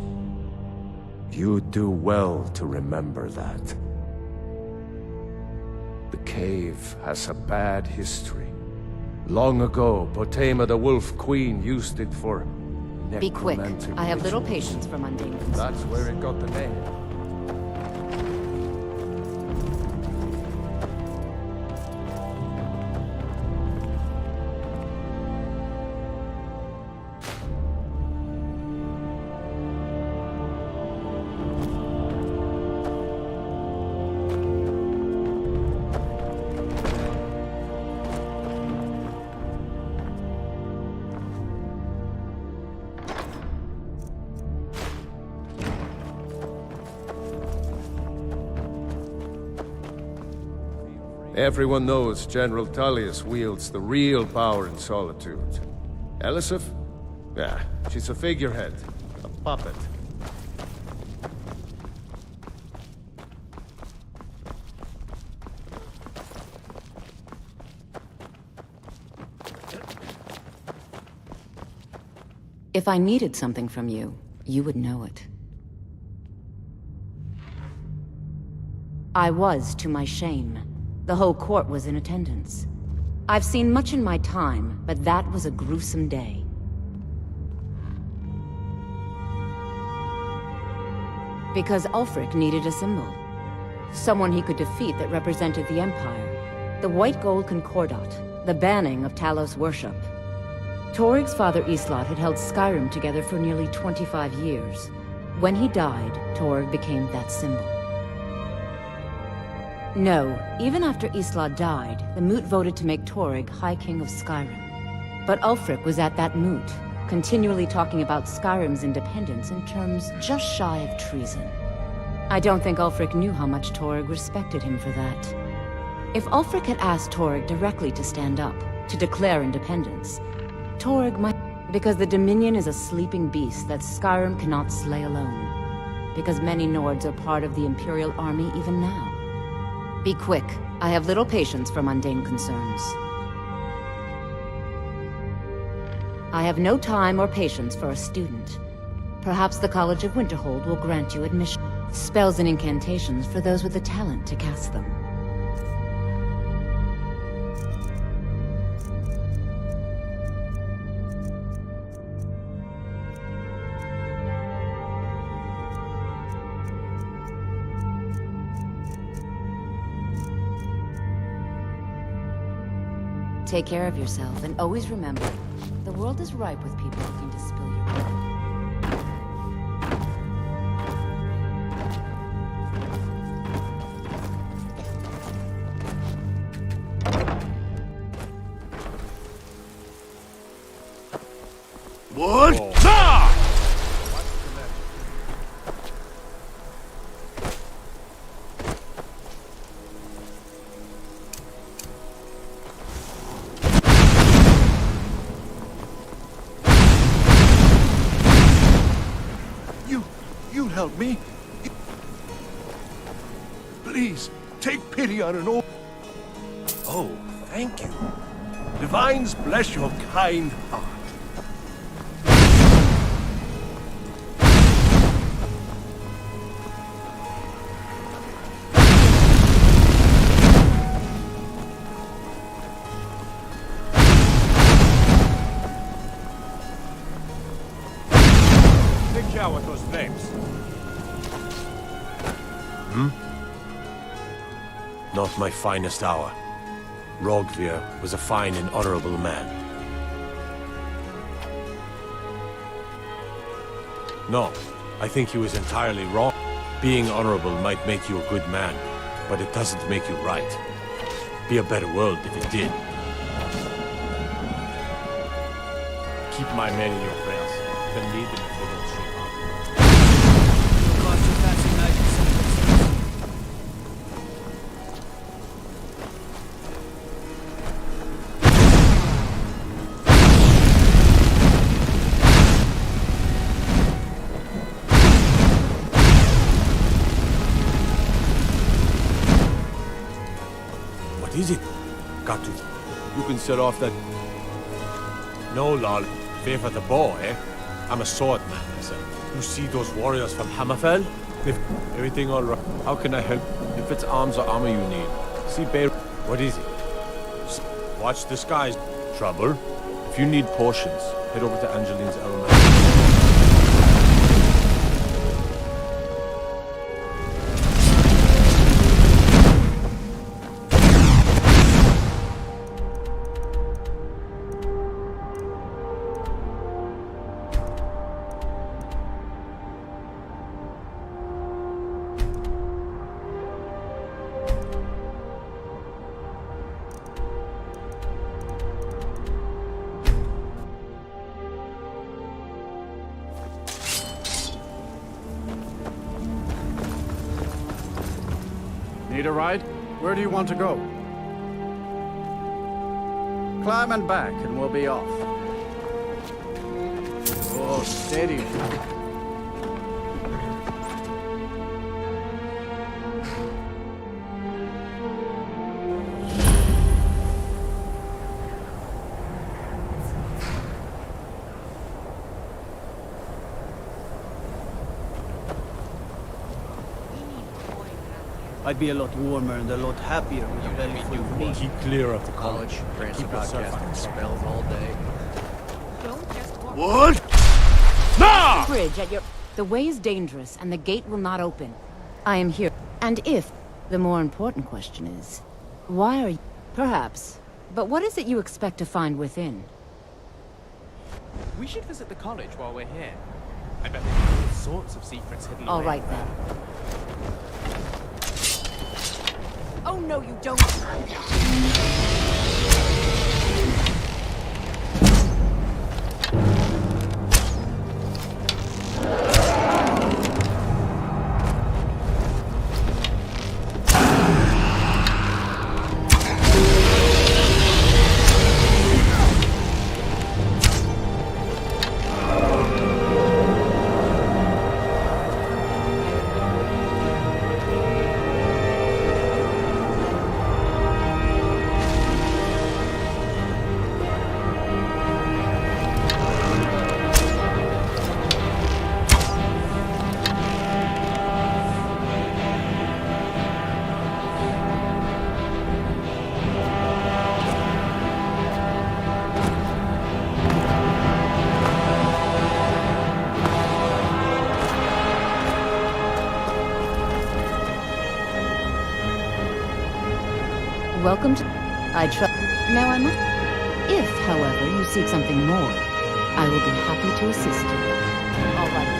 [SPEAKER 13] You do well to remember that. The cave has a bad history. Long ago, Potema the Wolf Queen used it for
[SPEAKER 18] Be quick.
[SPEAKER 13] necromantic
[SPEAKER 18] I have little
[SPEAKER 13] rituals.
[SPEAKER 18] patience for mundane.
[SPEAKER 13] That's where it got the name. Everyone knows General Tullius wields the real power in Solitude. Elisif? Yeah, she's a figurehead, a puppet.
[SPEAKER 18] If I needed something from you, you would know it. I was, to my shame. The whole court was in attendance. I've seen much in my time, but that was a gruesome day. Because Ulfric needed a symbol. Someone he could defeat that represented the Empire. The white gold concordat, the banning of Talos worship. Torig's father Islot had held Skyrim together for nearly 25 years. When he died, Torig became that symbol. No, even after Islot died, the Moot voted to make Torig High King of Skyrim. But Ulfric was at that Moot, continually talking about Skyrim's independence in terms just shy of treason. I don't think Ulfric knew how much Torg respected him for that. If Ulfric had asked Torg directly to stand up, to declare independence, Torg might... Because the Dominion is a sleeping beast that Skyrim cannot slay alone. Because many Nords are part of the Imperial Army even now. Be quick. I have little patience for mundane concerns. I have no time or patience for a student. Perhaps the College of Winterhold will grant you admission. Spells and incantations for those with the talent to cast them. Take care of yourself, and always remember, the world is ripe with people looking to spill your blood.
[SPEAKER 15] What? You help me? Please, take pity on an old... Oh, thank you. Divines bless your kind heart.
[SPEAKER 7] Take care with those flames.
[SPEAKER 15] Not my finest hour. Rogvir was a fine and honorable man.
[SPEAKER 7] No, I think he was entirely wrong. Being honorable might make you a good man, but it doesn't make you right. Be a better world if it did. Keep my men in your prayers. Then lead them if they don't shake up.
[SPEAKER 4] Lost your passing knife in some places.
[SPEAKER 7] What is it? Got to. You can set off that... No, lol. Favor the bow, eh? I'm a swordman myself. You see those warriors from Hammerfell? Everything all right. How can I help? If it's arms or armor you need. See, Bear... What is it? Watch the skies. Trouble? If you need potions, head over to Angeline's Elman.
[SPEAKER 14] Need a ride? Where do you want to go? Climb and back, and we'll be off. Oh, steady. I'd be a lot warmer and a lot happier with a belly full of meat.
[SPEAKER 7] Keep clear of the college.
[SPEAKER 10] Keep yourself out of spells all day.
[SPEAKER 15] What? No!
[SPEAKER 18] Bridge at your... The way is dangerous, and the gate will not open. I am here. And if... The more important question is... Why are you... Perhaps. But what is it you expect to find within?
[SPEAKER 10] We should visit the college while we're here. I bet there are all sorts of secrets hidden away.
[SPEAKER 18] All right, then. Oh, no, you don't! Welcome to... I trust... Now I must... If, however, you seek something more, I will be happy to assist you. All right.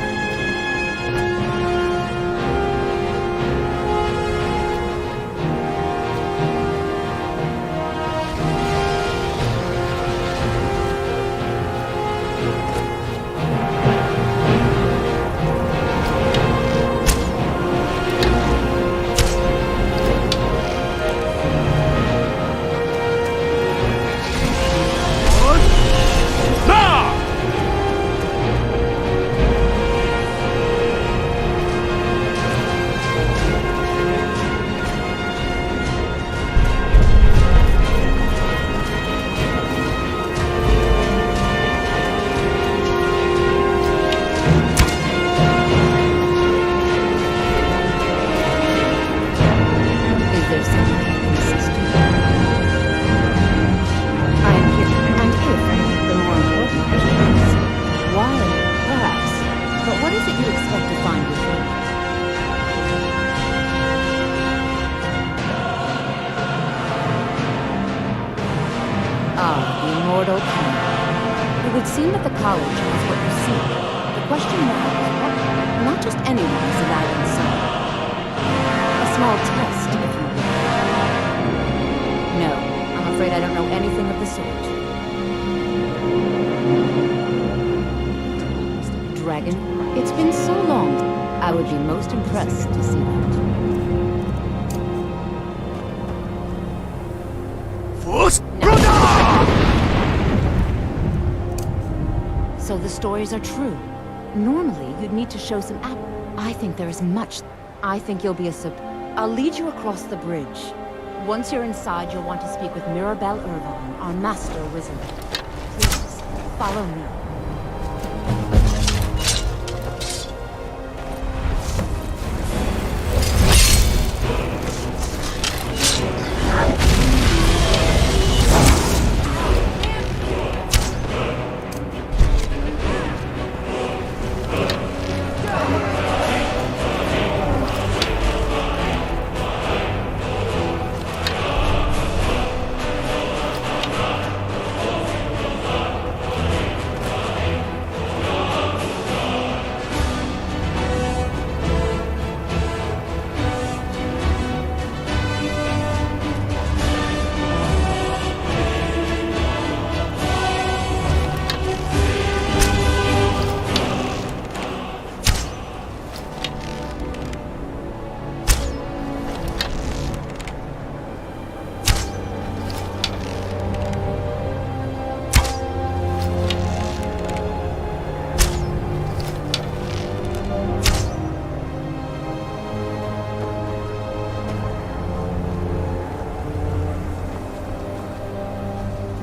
[SPEAKER 18] It would seem that the college has what you seek. The question now is what? Not just anyone is allowed inside. A small test, if you will. No, I'm afraid I don't know anything of the sort. Dragon, it's been so long. I would be most impressed to see that. So the stories are true. Normally, you'd need to show some I think there is much. I think you'll be I'll lead you across the bridge. Once you're inside, you'll want to speak with Mirabelle Irvine, our master wizard. Please, follow me.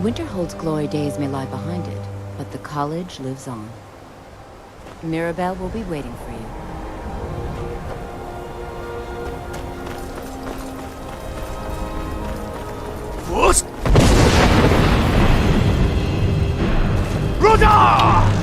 [SPEAKER 18] Winterhold's glory days may lie behind it, but the college lives on. Mirabelle will be waiting for you.
[SPEAKER 15] What? Rhoda!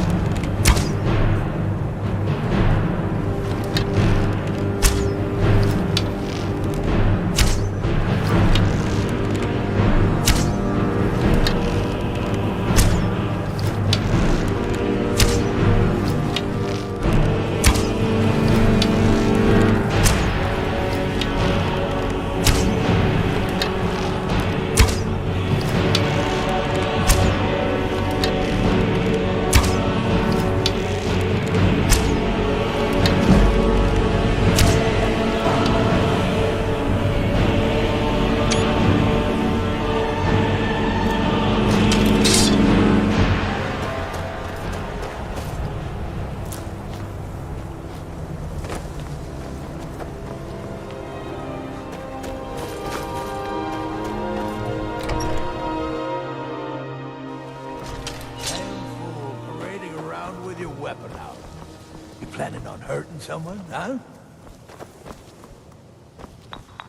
[SPEAKER 3] Someone, huh?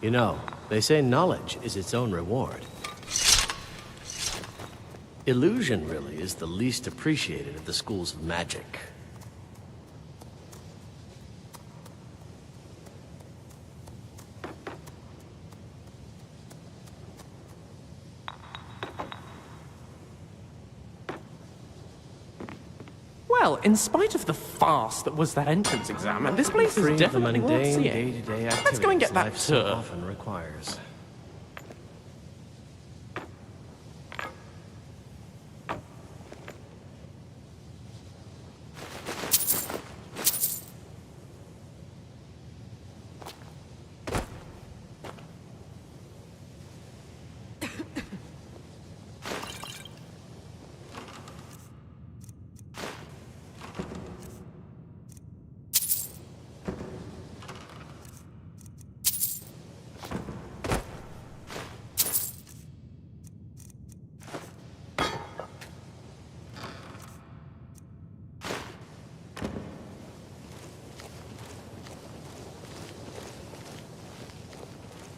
[SPEAKER 19] You know, they say knowledge is its own reward. Illusion, really, is the least appreciated of the schools of magic.
[SPEAKER 10] in spite of the farce that was that entrance exam, and this place is
[SPEAKER 19] Free of the
[SPEAKER 10] definitely worth
[SPEAKER 19] mundane,
[SPEAKER 10] seeing.
[SPEAKER 19] day-to-day
[SPEAKER 10] Let's go and get
[SPEAKER 19] activities
[SPEAKER 10] that
[SPEAKER 19] life so
[SPEAKER 10] tour.
[SPEAKER 19] often requires.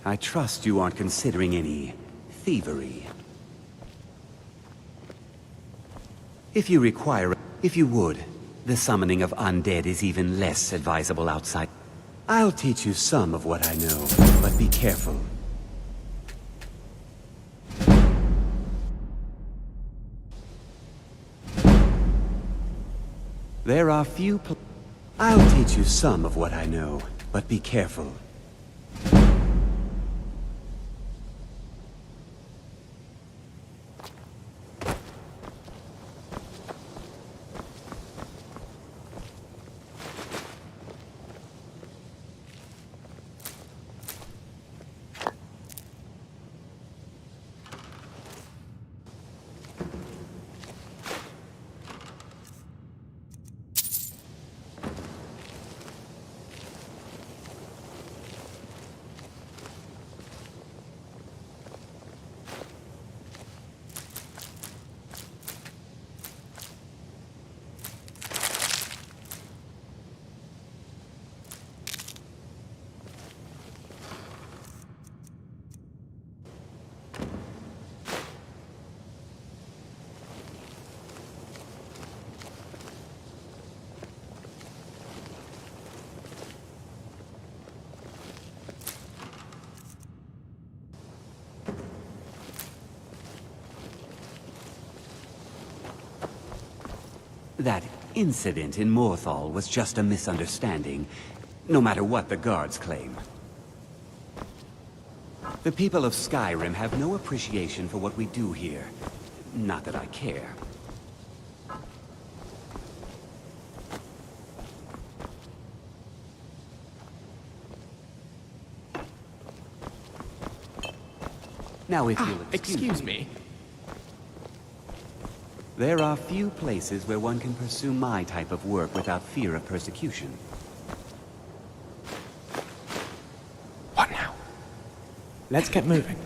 [SPEAKER 20] I trust you aren't considering any thievery. If you would, the summoning of undead is even less advisable outside. I'll teach you some of what I know, but be careful. There are few I'll teach you some of what I know, but be careful. That incident in Morthal was just a misunderstanding, no matter what the guards claim. The people of Skyrim have no appreciation for what we do here. Not that I care. Now if you'll
[SPEAKER 10] Excuse me.
[SPEAKER 20] There are few places where one can pursue my type of work without fear of persecution.
[SPEAKER 10] What now? Let's get moving.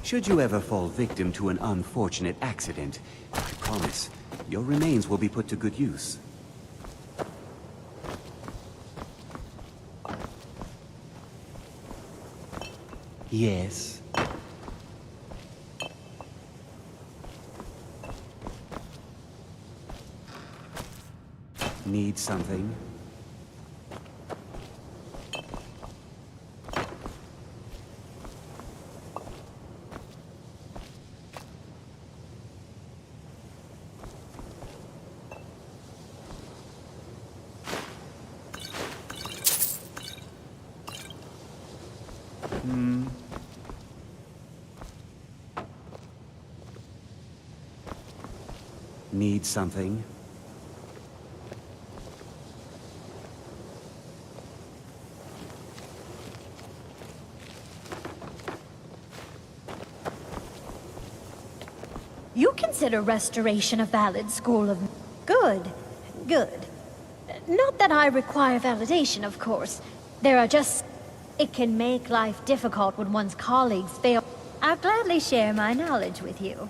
[SPEAKER 20] Should you ever fall victim to an unfortunate accident, I promise, your remains will be put to good use. Yes. Need something? Need something?
[SPEAKER 21] You consider restoration a valid school of... Good. Good. Not that I require validation, of course. There are just... It can make life difficult when one's colleagues fail. I'll gladly share my knowledge with you.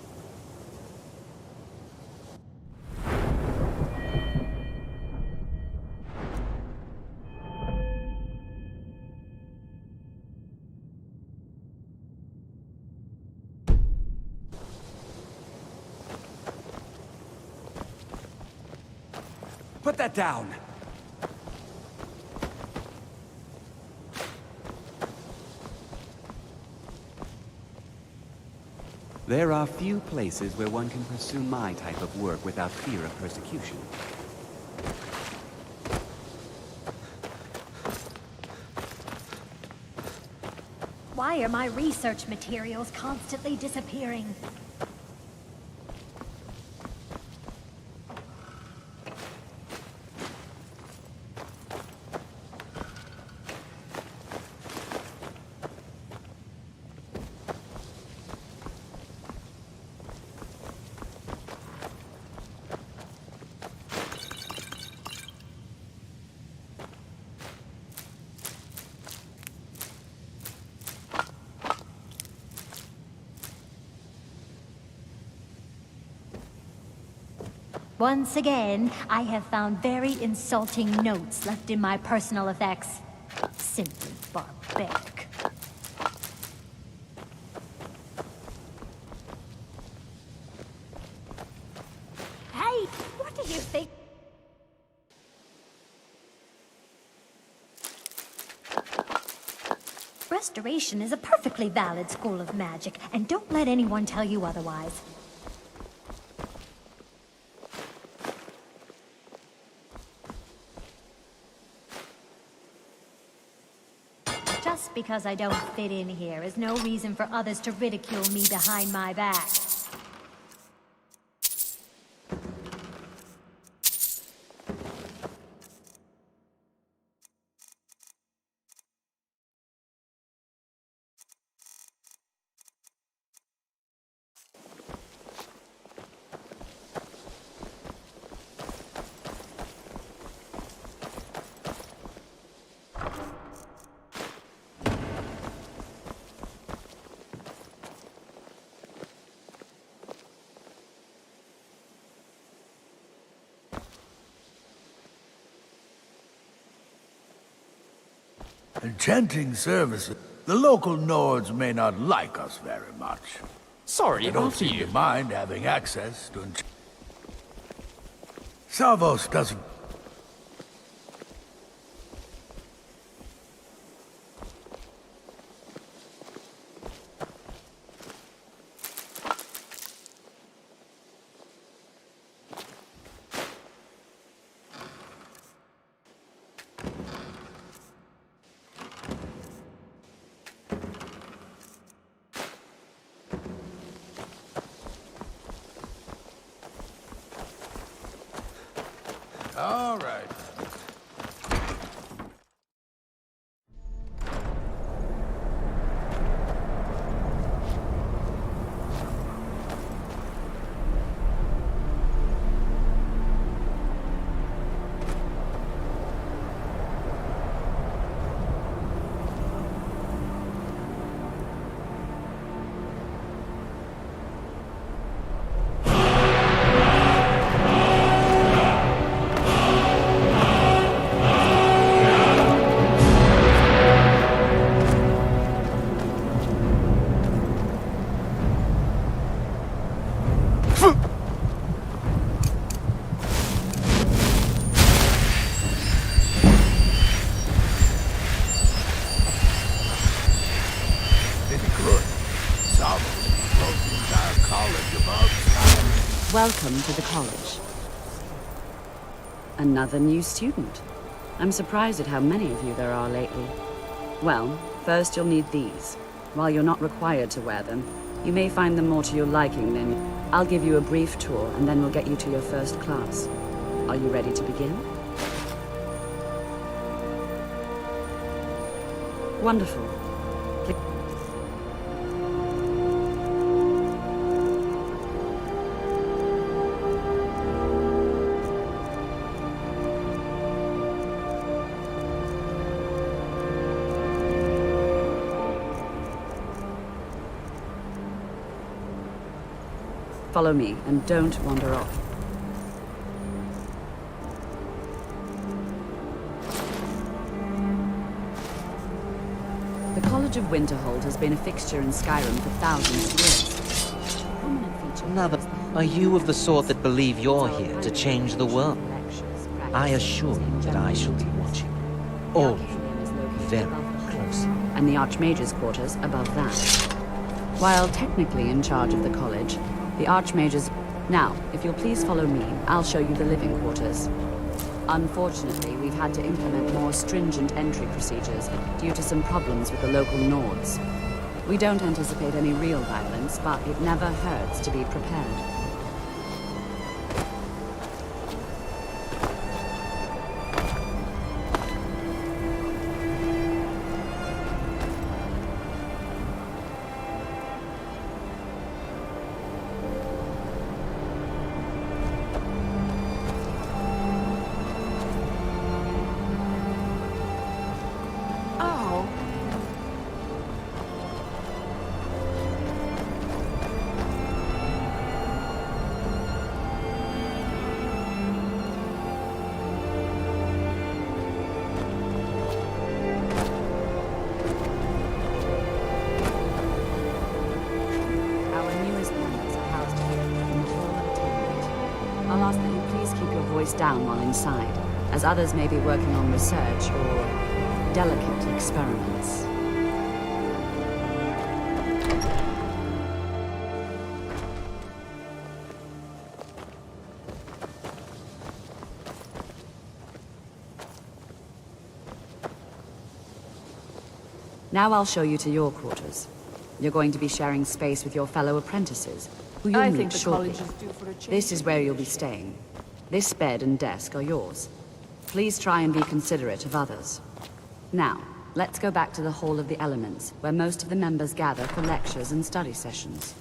[SPEAKER 20] Put that down! There are few places where one can pursue my type of work without fear of persecution.
[SPEAKER 21] Why are my research materials constantly disappearing? Once again, I have found very insulting notes left in my personal effects. Simply barbaric. Hey, what do you think? Restoration is a perfectly valid school of magic, and don't let anyone tell you otherwise. Just because I don't fit in here is no reason for others to ridicule me behind my back.
[SPEAKER 15] Enchanting services. The local Nords may not like us very much.
[SPEAKER 10] Sorry,
[SPEAKER 15] They don't
[SPEAKER 10] after
[SPEAKER 15] seem
[SPEAKER 10] you.
[SPEAKER 15] to mind having access to Salvos doesn't. All right.
[SPEAKER 18] Welcome to the college. Another new student. I'm surprised at how many of you there are lately. Well, first you'll need these. While you're not required to wear them, you may find them more to your liking than... I'll give you a brief tour, and then we'll get you to your first class. Are you ready to begin? Wonderful. Follow me, and don't wander off. The College of Winterhold has been a fixture in Skyrim for thousands of years.
[SPEAKER 5] Another. Are you of the sort that believe you're here to change the world? I assure you that I shall be watching. All very closely.
[SPEAKER 18] And the Archmage's quarters above that. While technically in charge of the college, the Archmages... Now, if you'll please follow me, I'll show you the living quarters. Unfortunately, we've had to implement more stringent entry procedures due to some problems with the local Nords. We don't anticipate any real violence, but it never hurts to be prepared. Down while inside, as others may be working on research or delicate experiments. Now I'll show you to your quarters. You're going to be sharing space with your fellow apprentices, who you'll meet shortly. This is where you'll be staying. This bed and desk are yours. Please try and be considerate of others. Now, let's go back to the Hall of the Elements, where most of the members gather for lectures and study sessions.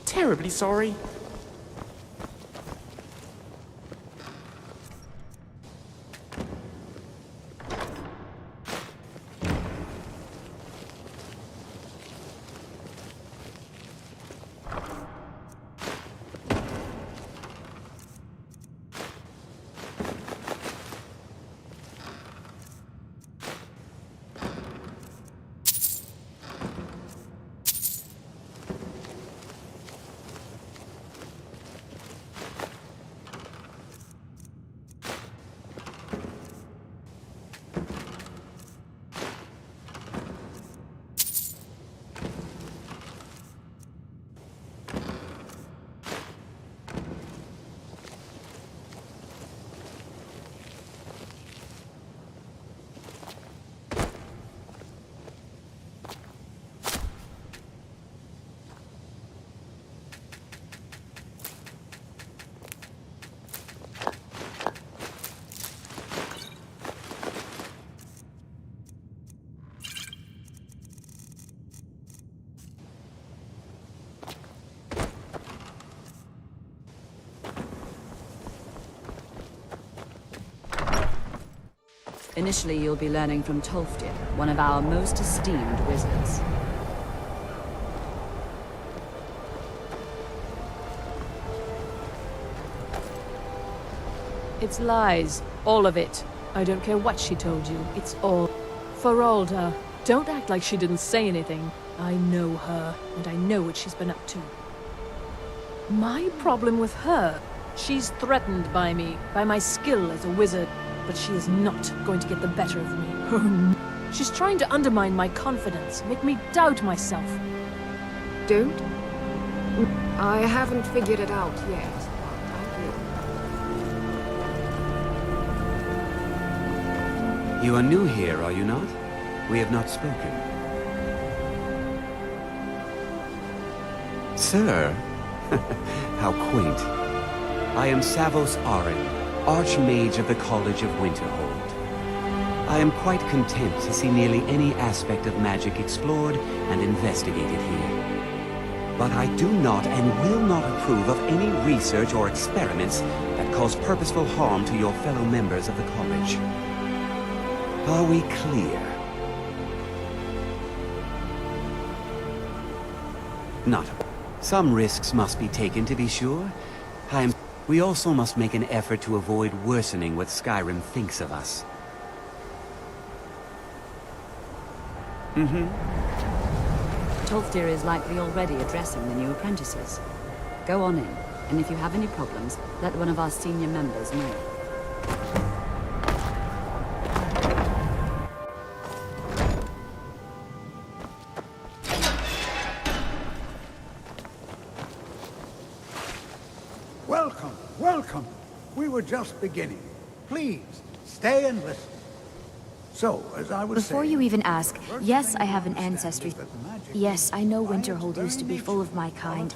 [SPEAKER 10] Terribly sorry.
[SPEAKER 18] Initially, you'll be learning from Tolfdir, one of our most esteemed wizards.
[SPEAKER 11] It's lies. All of it. I don't care what she told you. It's all... Feralda, don't act like she didn't say anything. I know her, and I know what she's been up to. My problem with her, she's threatened by me, by my skill as a wizard, but she is not going to get the better of me. Oh, no. She's trying to undermine my confidence, make me doubt myself.
[SPEAKER 9] Don't? I haven't figured it out yet.
[SPEAKER 20] You are new here, are you not? We have not spoken. Sir? How quaint. I am Savos Arin, Archmage of the College of Winterhold. I am quite content to see nearly any aspect of magic explored and investigated here. But I do not and will not approve of any research or experiments that cause purposeful harm to your fellow members of the college. Are we clear? Not. Some risks must be taken, to be sure. We also must make an effort to avoid worsening what Skyrim thinks of us.
[SPEAKER 18] Tolfdir is likely already addressing the new apprentices. Go on in, and if you have any problems, let one of our senior members know.
[SPEAKER 3] Welcome, welcome. We were just beginning. Please, stay and listen. So, as I was
[SPEAKER 17] Before
[SPEAKER 3] saying,
[SPEAKER 17] you even ask, yes, I have an ancestry. Yes, I know Winterhold used to be full of my kind.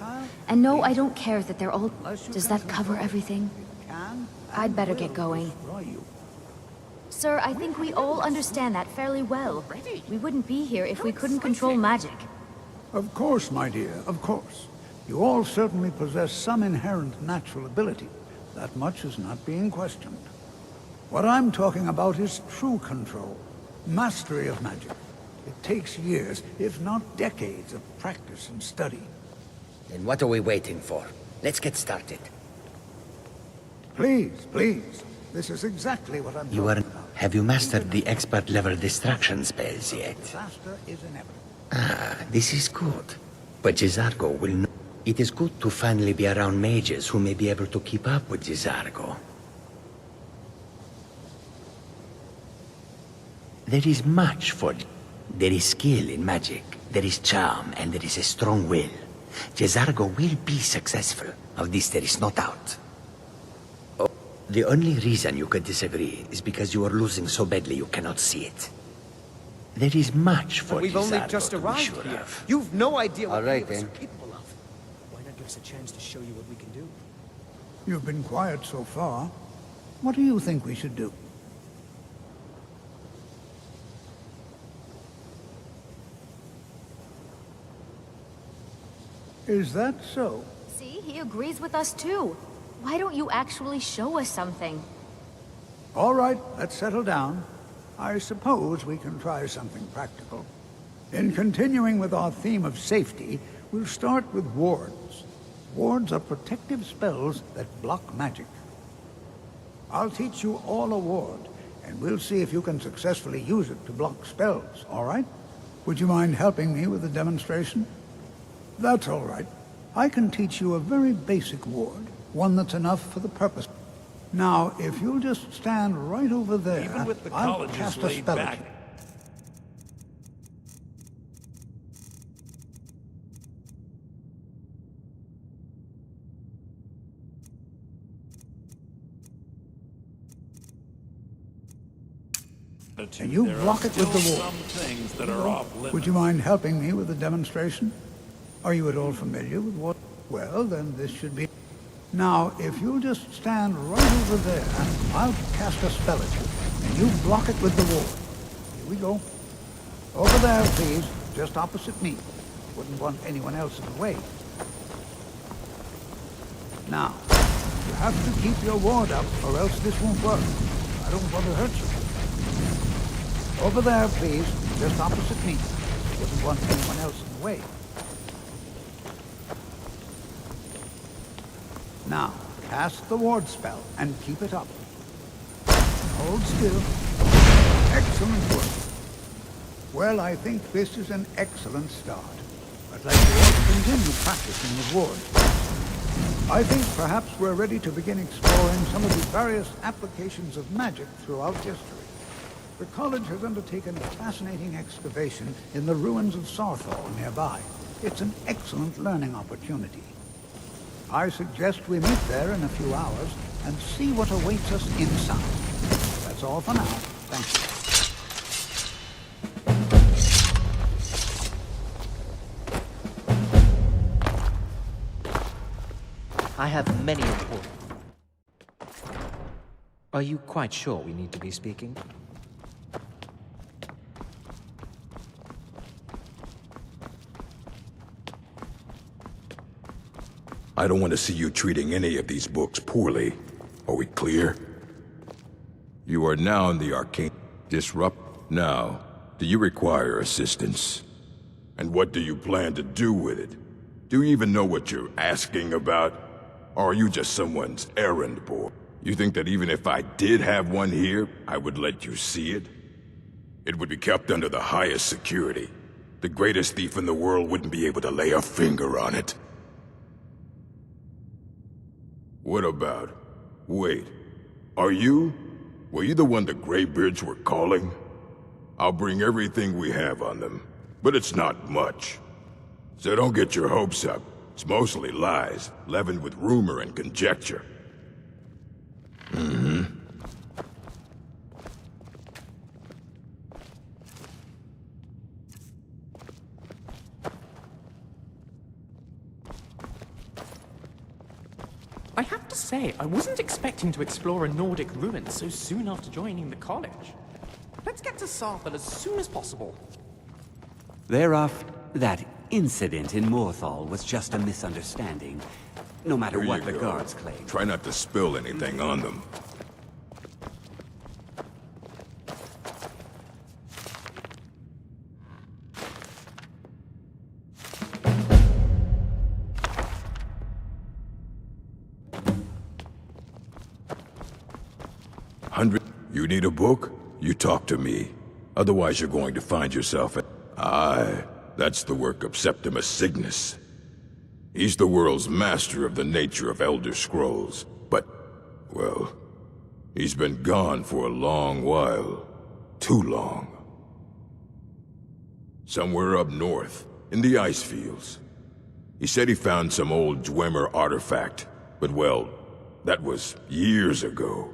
[SPEAKER 17] And no, I don't care that they're all... Does that cover everything? I'd better get going. Sir, I think we all understand that fairly well. We wouldn't be here if we couldn't control magic.
[SPEAKER 3] Of course, my dear, of course. You all certainly possess some inherent natural ability. That much is not being questioned. What I'm talking about is true control, mastery of magic. It takes years, if not decades, of practice and study.
[SPEAKER 8] Then what are we waiting for? Let's get started.
[SPEAKER 3] Please, please. This is exactly what I'm talking about.
[SPEAKER 8] Have you mastered the expert-level distraction spells yet?
[SPEAKER 3] Disaster is inevitable.
[SPEAKER 8] Ah, this is good. But Jizargo will know. It is good to finally be around mages who may be able to keep up with Jizargo. There is much for it. There is skill in magic, there is charm, and there is a strong will. Jizargo will be successful. Of this there is no doubt. Oh, the only reason you could disagree is because you are losing so badly you cannot see it. There is much for
[SPEAKER 4] We've only just
[SPEAKER 8] to be
[SPEAKER 4] arrived
[SPEAKER 8] sure
[SPEAKER 4] here.
[SPEAKER 8] of.
[SPEAKER 4] You've no idea what
[SPEAKER 8] All right,
[SPEAKER 4] any of us
[SPEAKER 8] then.
[SPEAKER 4] are capable of. Why not give us a chance to show you what we can do?
[SPEAKER 3] You've been quiet so far. What do you think we should do? Is that so?
[SPEAKER 17] See, he agrees with us too. Why don't you actually show us something?
[SPEAKER 3] All right, let's settle down. I suppose we can try something practical. In continuing with our theme of safety, we'll start with wards. Wards are protective spells that block magic. I'll teach you all a ward, and we'll see if you can successfully use it to block spells, all right? Would you mind helping me with the demonstration? That's all right. I can teach you a very basic ward, one that's enough for the purpose. Now, if you'll just stand right over there,
[SPEAKER 15] Even with the
[SPEAKER 3] I'll
[SPEAKER 15] colleges
[SPEAKER 3] cast a
[SPEAKER 15] laid
[SPEAKER 3] spell
[SPEAKER 15] back.
[SPEAKER 3] at you. And you block it with the ward.
[SPEAKER 15] Some things that are off limits.
[SPEAKER 3] Would you mind helping me with the demonstration? Are you at all familiar with what? Well, then this should be... Now, if you'll just stand right over there, I'll cast a spell at you, and you block it with the ward. Here we go. Over there, please, just opposite me. Wouldn't want anyone else in the way. Now, you have to keep your ward up, or else this won't work. I don't want to hurt you. Over there, please, just opposite me. Wouldn't want anyone else in the way. Now, cast the ward spell and keep it up. Hold still. Excellent work. Well, I think this is an excellent start. I'd like you all to continue practicing with ward. I think perhaps we're ready to begin exploring some of the various applications of magic throughout history. The college has undertaken a fascinating excavation in the ruins of Sarthal nearby. It's an excellent learning opportunity. I suggest we meet there in a few hours and see what awaits us inside. That's all for now. Thank you.
[SPEAKER 5] I have many important... Are you quite sure we need to be speaking?
[SPEAKER 12] I don't want to see you treating any of these books poorly. Are we clear? You are now in the arcane. Disrupt now. Do you require assistance? And what do you plan to do with it? Do you even know what you're asking about? Or are you just someone's errand boy? You think that even if I did have one here, I would let you see it? It would be kept under the highest security. The greatest thief in the world wouldn't be able to lay a finger on it. What about? Wait. Were you the one the Greybeards were calling? I'll bring everything we have on them, but it's not much. So don't get your hopes up. It's mostly lies, leavened with rumor and conjecture.
[SPEAKER 10] I have to say, I wasn't expecting to explore a Nordic ruin so soon after joining the college. Let's get to Sarthal as soon as possible.
[SPEAKER 20] That incident in Morthal was just a misunderstanding, no matter
[SPEAKER 12] Here
[SPEAKER 20] what
[SPEAKER 12] you
[SPEAKER 20] the
[SPEAKER 12] go.
[SPEAKER 20] guards claim.
[SPEAKER 12] Try not to spill anything on them. You need a book? You talk to me. Otherwise you're going to find yourself at... Aye, that's the work of Septimus Cygnus. He's the world's master of the nature of Elder Scrolls. But, well, he's been gone for a long while. Too long. Somewhere up north, in the ice fields. He said he found some old Dwemer artifact, but well, that was years ago.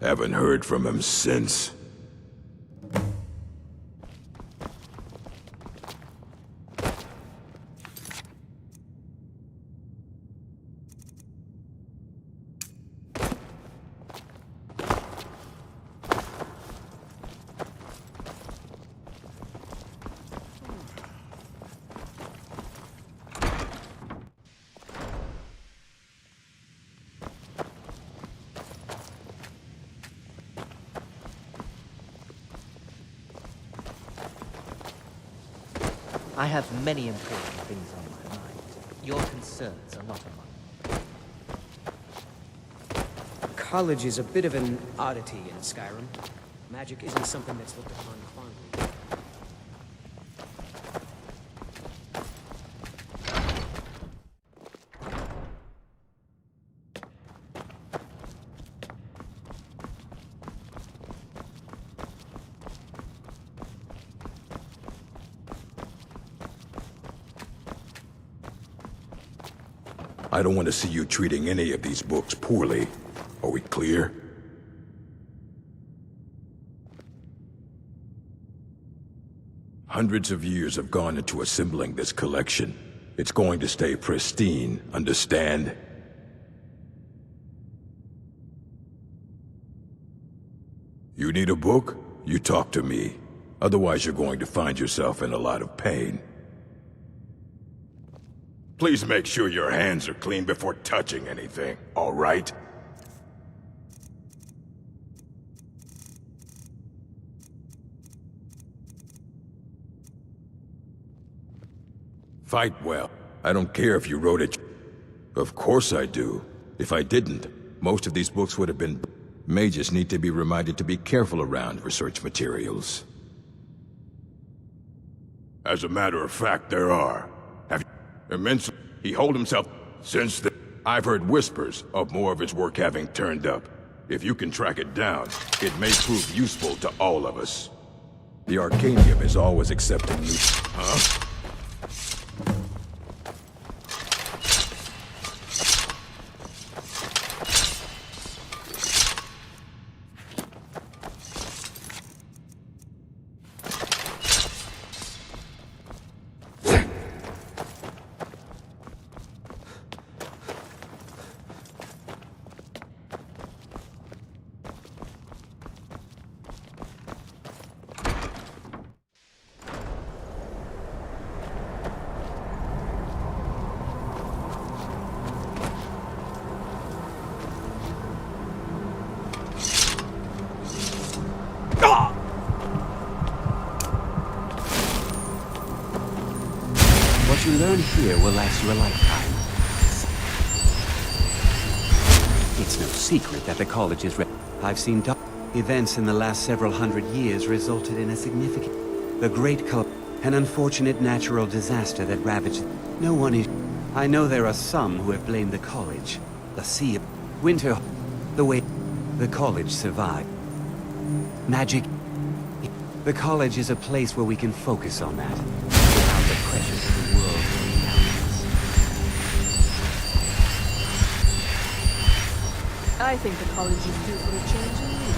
[SPEAKER 12] Haven't heard from him since.
[SPEAKER 5] I have many important things on my mind. Your concerns are not among them.
[SPEAKER 4] College is a bit of an oddity in Skyrim. Magic isn't something that's looked upon fondly.
[SPEAKER 12] I don't want to see you treating any of these books poorly. Are we clear? Hundreds of years have gone into assembling this collection. It's going to stay pristine, understand? You need a book? You talk to me. Otherwise you're going to find yourself in a lot of pain. Please make sure your hands are clean before touching anything, all right? Fight well. I don't care if you wrote it. Of course I do. If I didn't, most of these books would have been... Mages need to be reminded to be careful around research materials. As a matter of fact, there are. Immensely, he hold himself since the... I've heard whispers of more of his work having turned up. If you can track it down, it may prove useful to all of us. The Arcanium is always accepting new... Huh?
[SPEAKER 20] here will last you a lifetime. It's no secret that the college is I've seen events in the last several hundred years resulted in a significant... The Great an unfortunate natural disaster that ravaged... No one is... I know there are some who have blamed the college. The sea... Winter... The way... The college survived. Magic... The college is a place where we can focus on that, without the pressures of the world weighing down us.
[SPEAKER 11] I think the college is due for a change in leadership.